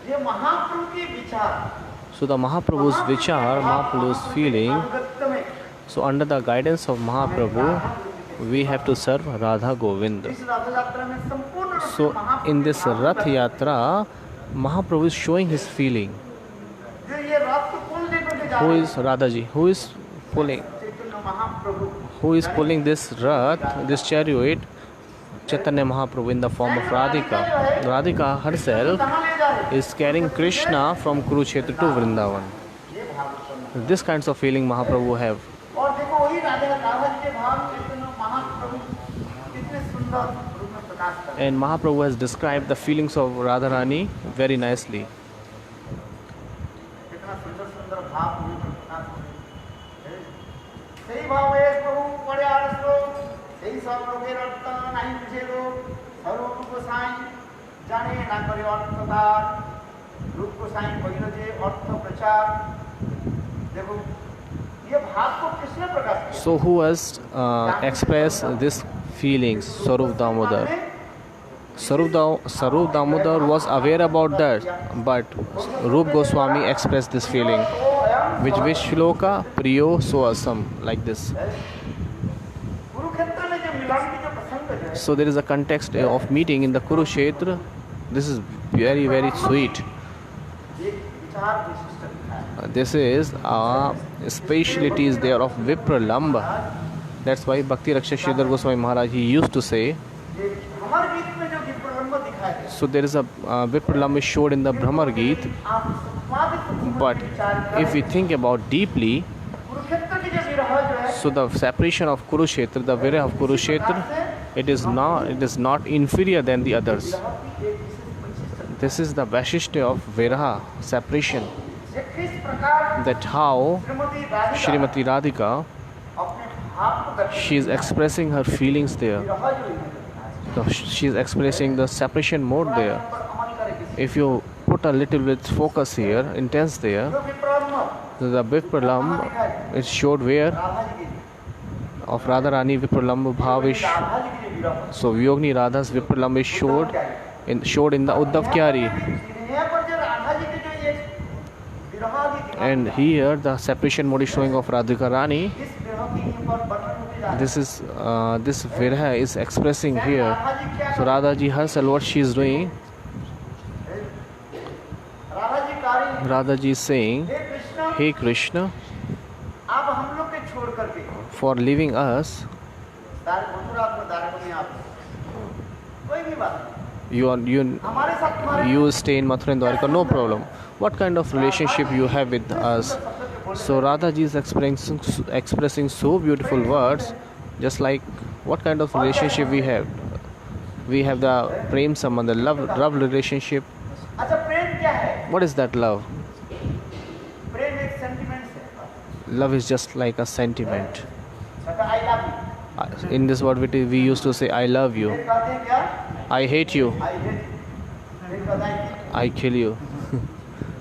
[SPEAKER 1] ये महाप्रभु के विचार
[SPEAKER 2] So the Mahaprabhu's vichar, Mahaprabhu's feeling.
[SPEAKER 1] अनुगत्य में
[SPEAKER 2] So under the guidance of Mahaprabhu, we have to serve Radha Govind.
[SPEAKER 1] इस रथ यात्रा में संपूर्ण रूप से
[SPEAKER 2] So
[SPEAKER 1] Mahaprabhu
[SPEAKER 2] in this Rath Yatra, Mahaprabhu is showing his feeling.
[SPEAKER 1] जो ये रथ को कौन लेकर के जा
[SPEAKER 2] Who
[SPEAKER 1] रहे हैं?
[SPEAKER 2] is Radhaji? Who is pulling?
[SPEAKER 1] Chaitanya Mahaprabhu
[SPEAKER 2] Who is pulling this Rath, this chariot? Chaitanya Mahaprabhu in the form of Radhika. Radhika herself
[SPEAKER 1] कहाँ ले जा रहे हैं?
[SPEAKER 2] is carrying Krishna from Kurukshetra to Vrindavan.
[SPEAKER 1] ये भाव उत्पन्न
[SPEAKER 2] This kinds of feeling Mahaprabhu have.
[SPEAKER 1] और देखो वही राधा के भाव चैतन्य महाप्रभु कितने सुंदर रूप में प्रकाश कर रहे हैं।
[SPEAKER 2] And Mahaprabhu has described the feelings of Radharani very nicely.
[SPEAKER 1] कितना सुंदर सुंदर भाव रूप में प्रकाश कर रहे हैं। सही भाव है प्रभु पड़े आरसो सही सब लोगे रक्त नहीं बुझे लो सर्व को साईं जाने ना करे अर्थदार रूप को साईं बहिनो जे अर्थ प्रचार देखो ये भाव को किसने प्रकाश किया?
[SPEAKER 2] So who has expressed this feelings? Sarup Damodar. Sarup Damodar was aware about that, but Rup Goswami expressed this feeling. Which shloka? Priyo Soasam, like this.
[SPEAKER 1] Kurukshetra में जो मिलन की जो प्रसंग है
[SPEAKER 2] So there is a context of meeting in the Kurukshetra. This is very, very sweet.
[SPEAKER 1] एक विचार विशिष्ट दिखाया।
[SPEAKER 2] This is speciality is there of Vipralamba. That's why Bhakti Raksha Sridhar Goswami Maharaj he used to say.
[SPEAKER 1] ये भ्रमर गीत में जो विप्रलंब दिखाया गया,
[SPEAKER 2] So there is a Vipralamba showed in the Brahmar Geet.
[SPEAKER 1] आप संवादित बुद्धि
[SPEAKER 2] But
[SPEAKER 1] में विचार करें,
[SPEAKER 2] if we think about deeply,
[SPEAKER 1] Kurukshetra की जो विरह जो है,
[SPEAKER 2] so the separation of Kurukshetra, the Virah of Kurukshetra, it is not inferior than the others.
[SPEAKER 1] विरह की एक विशिष्ट वैशिष्ट्य
[SPEAKER 2] This is the Vaishishta of Viraha, separation.
[SPEAKER 1] है। किस प्रकार
[SPEAKER 2] That how
[SPEAKER 1] Shrimati Radhika
[SPEAKER 2] Srimati Radhika,
[SPEAKER 1] अपने भाव को व्यक्त
[SPEAKER 2] she is expressing her feelings there.
[SPEAKER 1] विरह जो इन्हें दिखाया है,
[SPEAKER 2] So she is expressing the separation mode there.
[SPEAKER 1] पर अमल करे किसी
[SPEAKER 2] If you put a little bit focus here, intense there,
[SPEAKER 1] जो विप्रलंब
[SPEAKER 2] the Vipralam is showed where
[SPEAKER 1] Radha ji की,
[SPEAKER 2] of Radharani Vipralam Bhavish.
[SPEAKER 1] Radha ji की जो विरह,
[SPEAKER 2] So Vyogni Radha's Vipralam is showed in the Uddhav Kyari.
[SPEAKER 1] यहाँ पर जो राधा जी की जो ये विरह की दिखाई,
[SPEAKER 2] And here the separation mode is showing of Radhika Rani.
[SPEAKER 1] इस विरह की यहाँ पर वर्णन होती जा रही है।
[SPEAKER 2] This Viraha is expressing here.
[SPEAKER 1] Radha ji क्या
[SPEAKER 2] So Radha ji herself what she is doing,
[SPEAKER 1] Radha ji कार्य,
[SPEAKER 2] Radha ji is saying,
[SPEAKER 1] hey Krishna,
[SPEAKER 2] Hey Krishna,
[SPEAKER 1] आप हम लोग के छोड़ करके
[SPEAKER 2] for leaving us,
[SPEAKER 1] मथुरा में दारे में आप कोई भी बात नहीं,
[SPEAKER 2] you
[SPEAKER 1] हमारे साथ तुम्हारे
[SPEAKER 2] you stay in Mathura and Dwarka, no problem. What kind of relationship you have with us? So Radha ji is expressing so beautiful words, just like what kind of relationship we have. We have the prem sambandh, the love relationship.
[SPEAKER 1] अच्छा प्रेम क्या है?
[SPEAKER 2] What is that love?
[SPEAKER 1] प्रेम एक sentiment है।
[SPEAKER 2] Love is just like a sentiment.
[SPEAKER 1] I love you,
[SPEAKER 2] In this word we used to say I love you,
[SPEAKER 1] कहते हैं क्या?
[SPEAKER 2] I hate you,
[SPEAKER 1] I hate,
[SPEAKER 2] I kill you.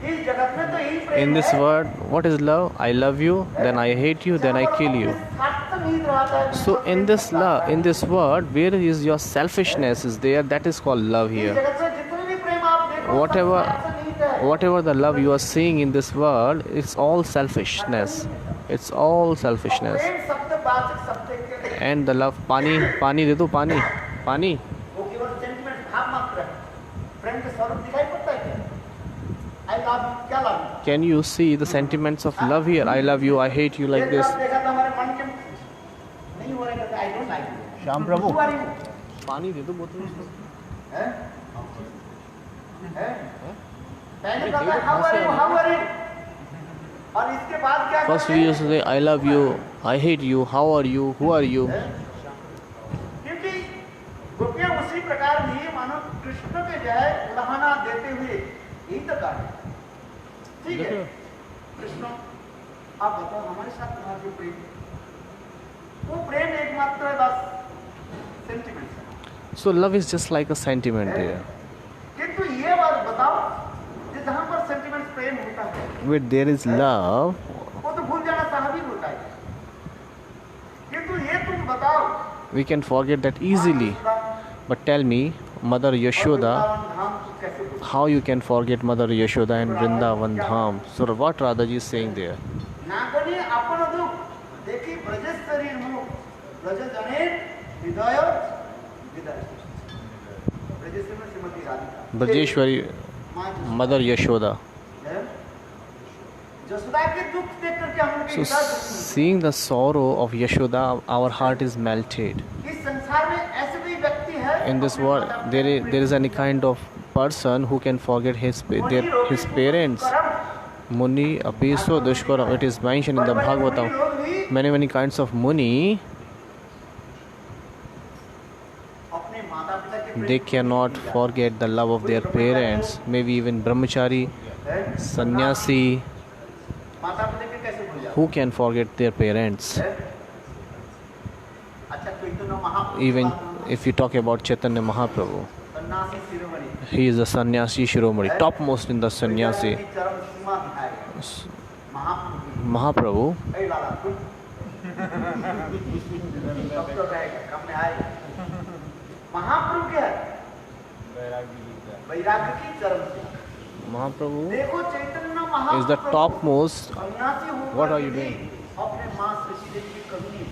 [SPEAKER 1] इस जगत में तो यही प्रेम
[SPEAKER 2] In this
[SPEAKER 1] है।
[SPEAKER 2] word, what is love? I love you, then I hate you, then I kill you.
[SPEAKER 1] स्वार्थ नहीं रहता है।
[SPEAKER 2] So in this love, in this word, where is your selfishness is there? That is called love
[SPEAKER 1] इस
[SPEAKER 2] here.
[SPEAKER 1] जगत में जितने भी प्रेम आप देखो,
[SPEAKER 2] Whatever,
[SPEAKER 1] स्वार्थ नहीं है।
[SPEAKER 2] whatever the love you are seeing in this world, it's all selfishness. It's all selfishness.
[SPEAKER 1] प्रेम शब्द वाचक शब्द के
[SPEAKER 2] And the love, पानी दे दो पानी, पानी.
[SPEAKER 1] वो केवल सेंटिमेंट भाव मात्र है। प्रेम के स्वरूप दिखाई पड़ता है क्या? आई लव यू, क्या love you?
[SPEAKER 2] Can you see the sentiments of love here? I love you, I hate you like
[SPEAKER 1] एक
[SPEAKER 2] this.
[SPEAKER 1] बार देखा था हमारे मन के नहीं हो रहा था, I don't like you.
[SPEAKER 2] Shyam Prabhu,
[SPEAKER 1] Who are you?
[SPEAKER 2] पानी दे दो बोतल में.
[SPEAKER 1] हैं? हैं? पहले कहा था how are you, how are you, और इसके बाद क्या
[SPEAKER 2] First
[SPEAKER 1] करते
[SPEAKER 2] we
[SPEAKER 1] हैं?
[SPEAKER 2] used to say I love you, I hate you, how are you, who are you?
[SPEAKER 1] क्योंकि गोपियां उसी प्रकार भी मानो कृष्ण के जो है उदाहरण देते हुए यही तो कहा है। ठीक है कृष्ण, आप बताओ हमारे साथ तुम्हारा जो प्रेम, वो प्रेम एकमात्र है बस sentiment.
[SPEAKER 2] So love is just like a sentiment there.
[SPEAKER 1] किंतु ये बात बताओ कि जहाँ पर सेंटिमेंट प्रेम होता है,
[SPEAKER 2] Where there is love,
[SPEAKER 1] वो तो भूल जाना स्वाभाविक होता है। किंतु ये तुम बताओ,
[SPEAKER 2] we can forget that easily. But tell me, Mother Yashoda,
[SPEAKER 1] धाम को कैसे भूल?
[SPEAKER 2] how you can forget Mother Yashoda and Vrindavan Dham? So what Radha ji is saying there?
[SPEAKER 1] Nagni आपण दुख देखी ब्रज शरीर मुख ब्रज जने हृदय विदय। ब्रज से में श्रीमती राधिका
[SPEAKER 2] Brajeshwari,
[SPEAKER 1] माँ
[SPEAKER 2] Mother Yashoda.
[SPEAKER 1] है। जसोदा के दुख देख करके हम लोग
[SPEAKER 2] So
[SPEAKER 1] के हृदय दुखी
[SPEAKER 2] seeing the sorrow of Yashoda, our heart is melted.
[SPEAKER 1] हैं। इस संसार में ऐसे भी व्यक्ति है
[SPEAKER 2] In this world, there is any kind of person who can forget his parents. Muni apiso dushkaram. It is mentioned in the Bhagavatam. Many kinds of muni,
[SPEAKER 1] अपने माता पिता के
[SPEAKER 2] they cannot forget the love of their parents. Maybe even brahmachari, sannyasi,
[SPEAKER 1] माता पिता के कैसे भूल जाते
[SPEAKER 2] who can forget their parents?
[SPEAKER 1] हैं? अच्छा कोई तो ना महाप्रभु
[SPEAKER 2] Even if you talk about Chaitanya Mahaprabhu,
[SPEAKER 1] सन्यासी शिरोमणि
[SPEAKER 2] he is a sannyasi shiromani, topmost in the sannyasi.
[SPEAKER 1] की चरम सीमा दिखाई महाप्रभु
[SPEAKER 2] Mahaprabhu,
[SPEAKER 1] ऐ लाला सुन कब तो रहेगा कब में आएगा। महाप्रभु क्या है? वैराग्य की चरम सीमा।
[SPEAKER 2] Mahaprabhu
[SPEAKER 1] देखो चैतन्य
[SPEAKER 2] is
[SPEAKER 1] महाप्रभु
[SPEAKER 2] the topmost.
[SPEAKER 1] सन्यासी होकर
[SPEAKER 2] What are you
[SPEAKER 1] भी
[SPEAKER 2] doing?
[SPEAKER 1] अपने माँ श्री देवी की कभी नहीं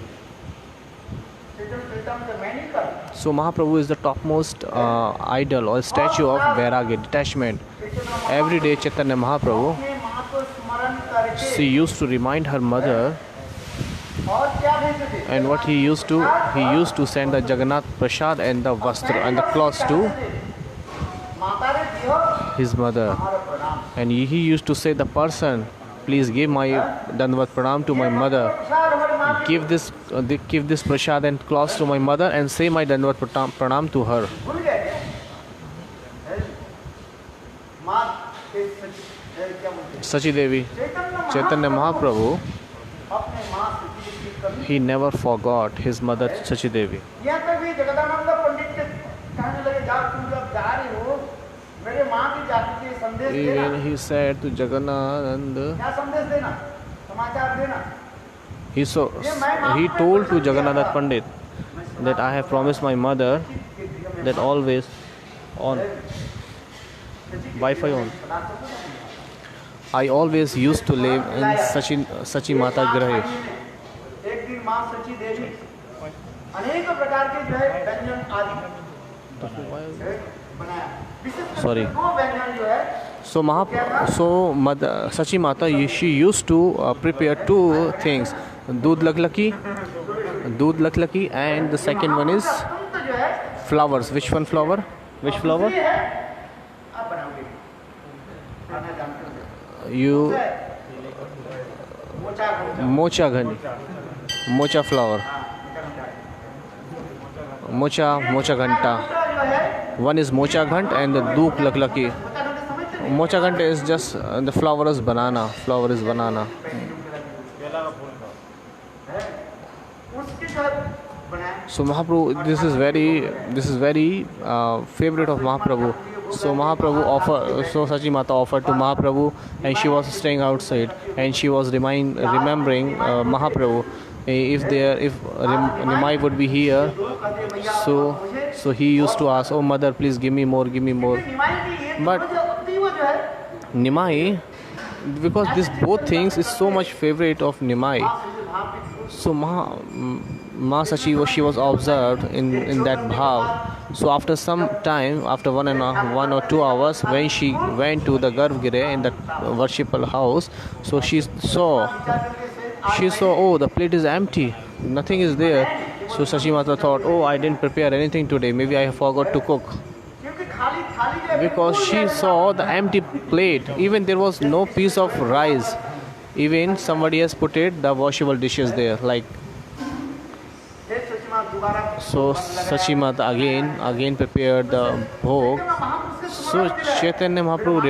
[SPEAKER 2] So Mahaprabhu is the topmost idol or statue of Vairagya, detachment. Every day Chaitanya Mahaprabhu, she used to remind her mother, and what he used to send the Jagannath Prasad and the Vastra and the clothes to his mother. And he used to say, the person, please give my Dandavat Pranam to my mother. Give this Prasad and clothes to my mother and say my Dandavat Pranam to her. Sachi Devi, Chaitanya Mahaprabhu, he never forgot his mother Sachi Devi. Even he said to Jagannatha, he told to Jagannath Pandit that I have promised my mother that always on Wi-Fi on. I always used to live in Sachi Mata Grahe. Sorry. So Sachi Mata, she used to prepare two things: Doodh laklaki, and the second one is flowers. Which one flower? Which flower? Mocha flower. Mocha ghanta. One is mocha ghant and the doodh laklaki. Mocha ghant is just the flower is banana. Flower is banana. So Mahaprabhu, this is very favorite of Mahaprabhu. So Sachi Mata offered to Mahaprabhu, and she was staying outside, and she was remembering Mahaprabhu. If Nimai would be here, so he used to ask, oh mother, please give me more. But Nimai, because this both things is so much favorite of Nimai, so Ma Sachi, she was observed in that bhav. So after some time, after 1 or 2 hours, when she went to the Garbhagriha in the worshipful house, so she saw, oh, the plate is empty, nothing is there. So Sachi Mata thought, oh, I didn't prepare anything today, maybe I forgot to cook. Because she saw the empty plate, even there was no piece of rice, even somebody has put the washable dishes there, like. So Sachi Mata again prepared the bhog. So Chaitanya Mahaprabhu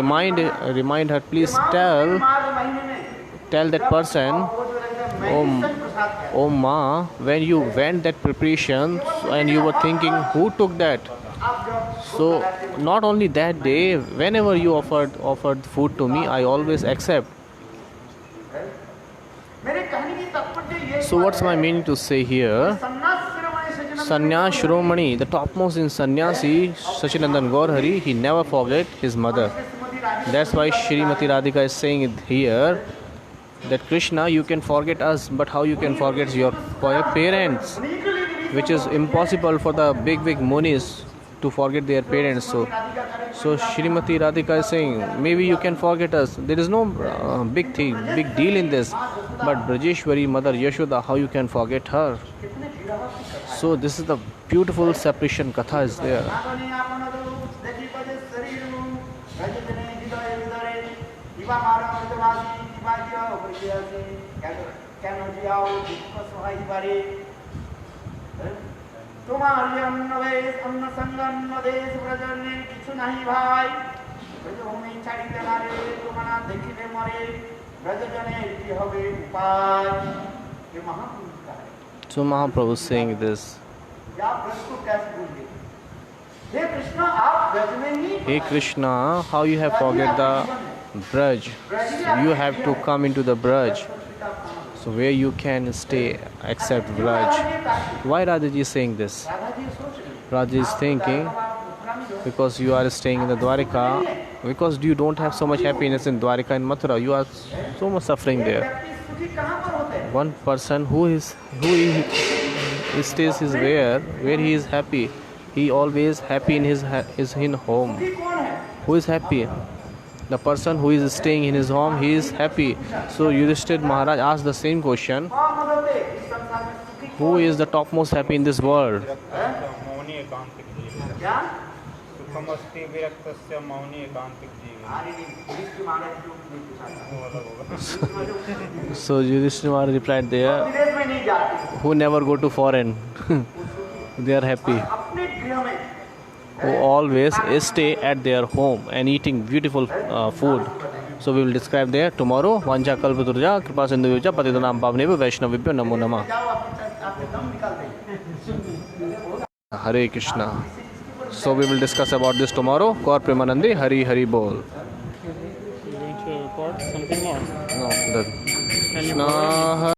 [SPEAKER 2] remind her, please tell that person, oh Ma, when you went that preparation and you were thinking, who took that? So not only that day, whenever you offered food to me, I always accept. So what's my meaning to say here? Sannyas Shiromani, the topmost in Sannyasi, Sachinandan Gaur Hari, he never forget his mother. That's why Shrimati Radhika is saying it here, that Krishna, you can forget us, but how you can forget your parents, which is impossible for the big munis to forget their parents. So Shrimati Radhika is saying, maybe you can forget us. There is no big deal in this. But Brajeshwari, Mother Yashoda, how you can forget her? So this is the beautiful separation katha is there. So Mahaprabhu is saying this. Hey Krishna, how you have forget the Braj? You have to come into the Braj. So where you can stay except Braj. Why Radhaji is saying this? Radhaji is thinking, because you are staying in the Dwarika, because you don't have so much happiness in Dwarika and Mathura, you are so much suffering there. One person who is stays is where he is happy. He always happy in his in home.
[SPEAKER 1] सुखी कौन है?
[SPEAKER 2] Who is happy? The person who is staying in his home, he is happy. So Yudhishthir Maharaj asked the same question.
[SPEAKER 1] कौन मतलब है इस संसार में सुखी
[SPEAKER 2] Who is the topmost happy in this world?
[SPEAKER 3] Mauni एकांतिक जीव
[SPEAKER 1] क्या?
[SPEAKER 3] सुखमस्ति विरक्तस्य मौनी एकांतिक जीव
[SPEAKER 1] अरे नहीं, युधिष्ठिर महाराज क्यों नहीं पूछा था?
[SPEAKER 3] वो अलग होगा
[SPEAKER 2] So Yudhishthir Maharaj replied there,
[SPEAKER 1] विदेश में नहीं जाते,
[SPEAKER 2] who never go to foreign. They are happy.
[SPEAKER 1] अपने गृह में
[SPEAKER 2] Who always stay at their home and eating beautiful food. So we will describe there tomorrow. Vancha kalpaturja kripa sindhu vibhya patitanam pavnebhyo vaishnavibhyo namo namah.
[SPEAKER 1] जाओ आपके दम निकाल देंगे।
[SPEAKER 2] Hare Krishna. So we will discuss about this tomorrow. Kaur Premanandi, Hari Hari Bol.
[SPEAKER 3] going to record something more.
[SPEAKER 2] No, the Krishna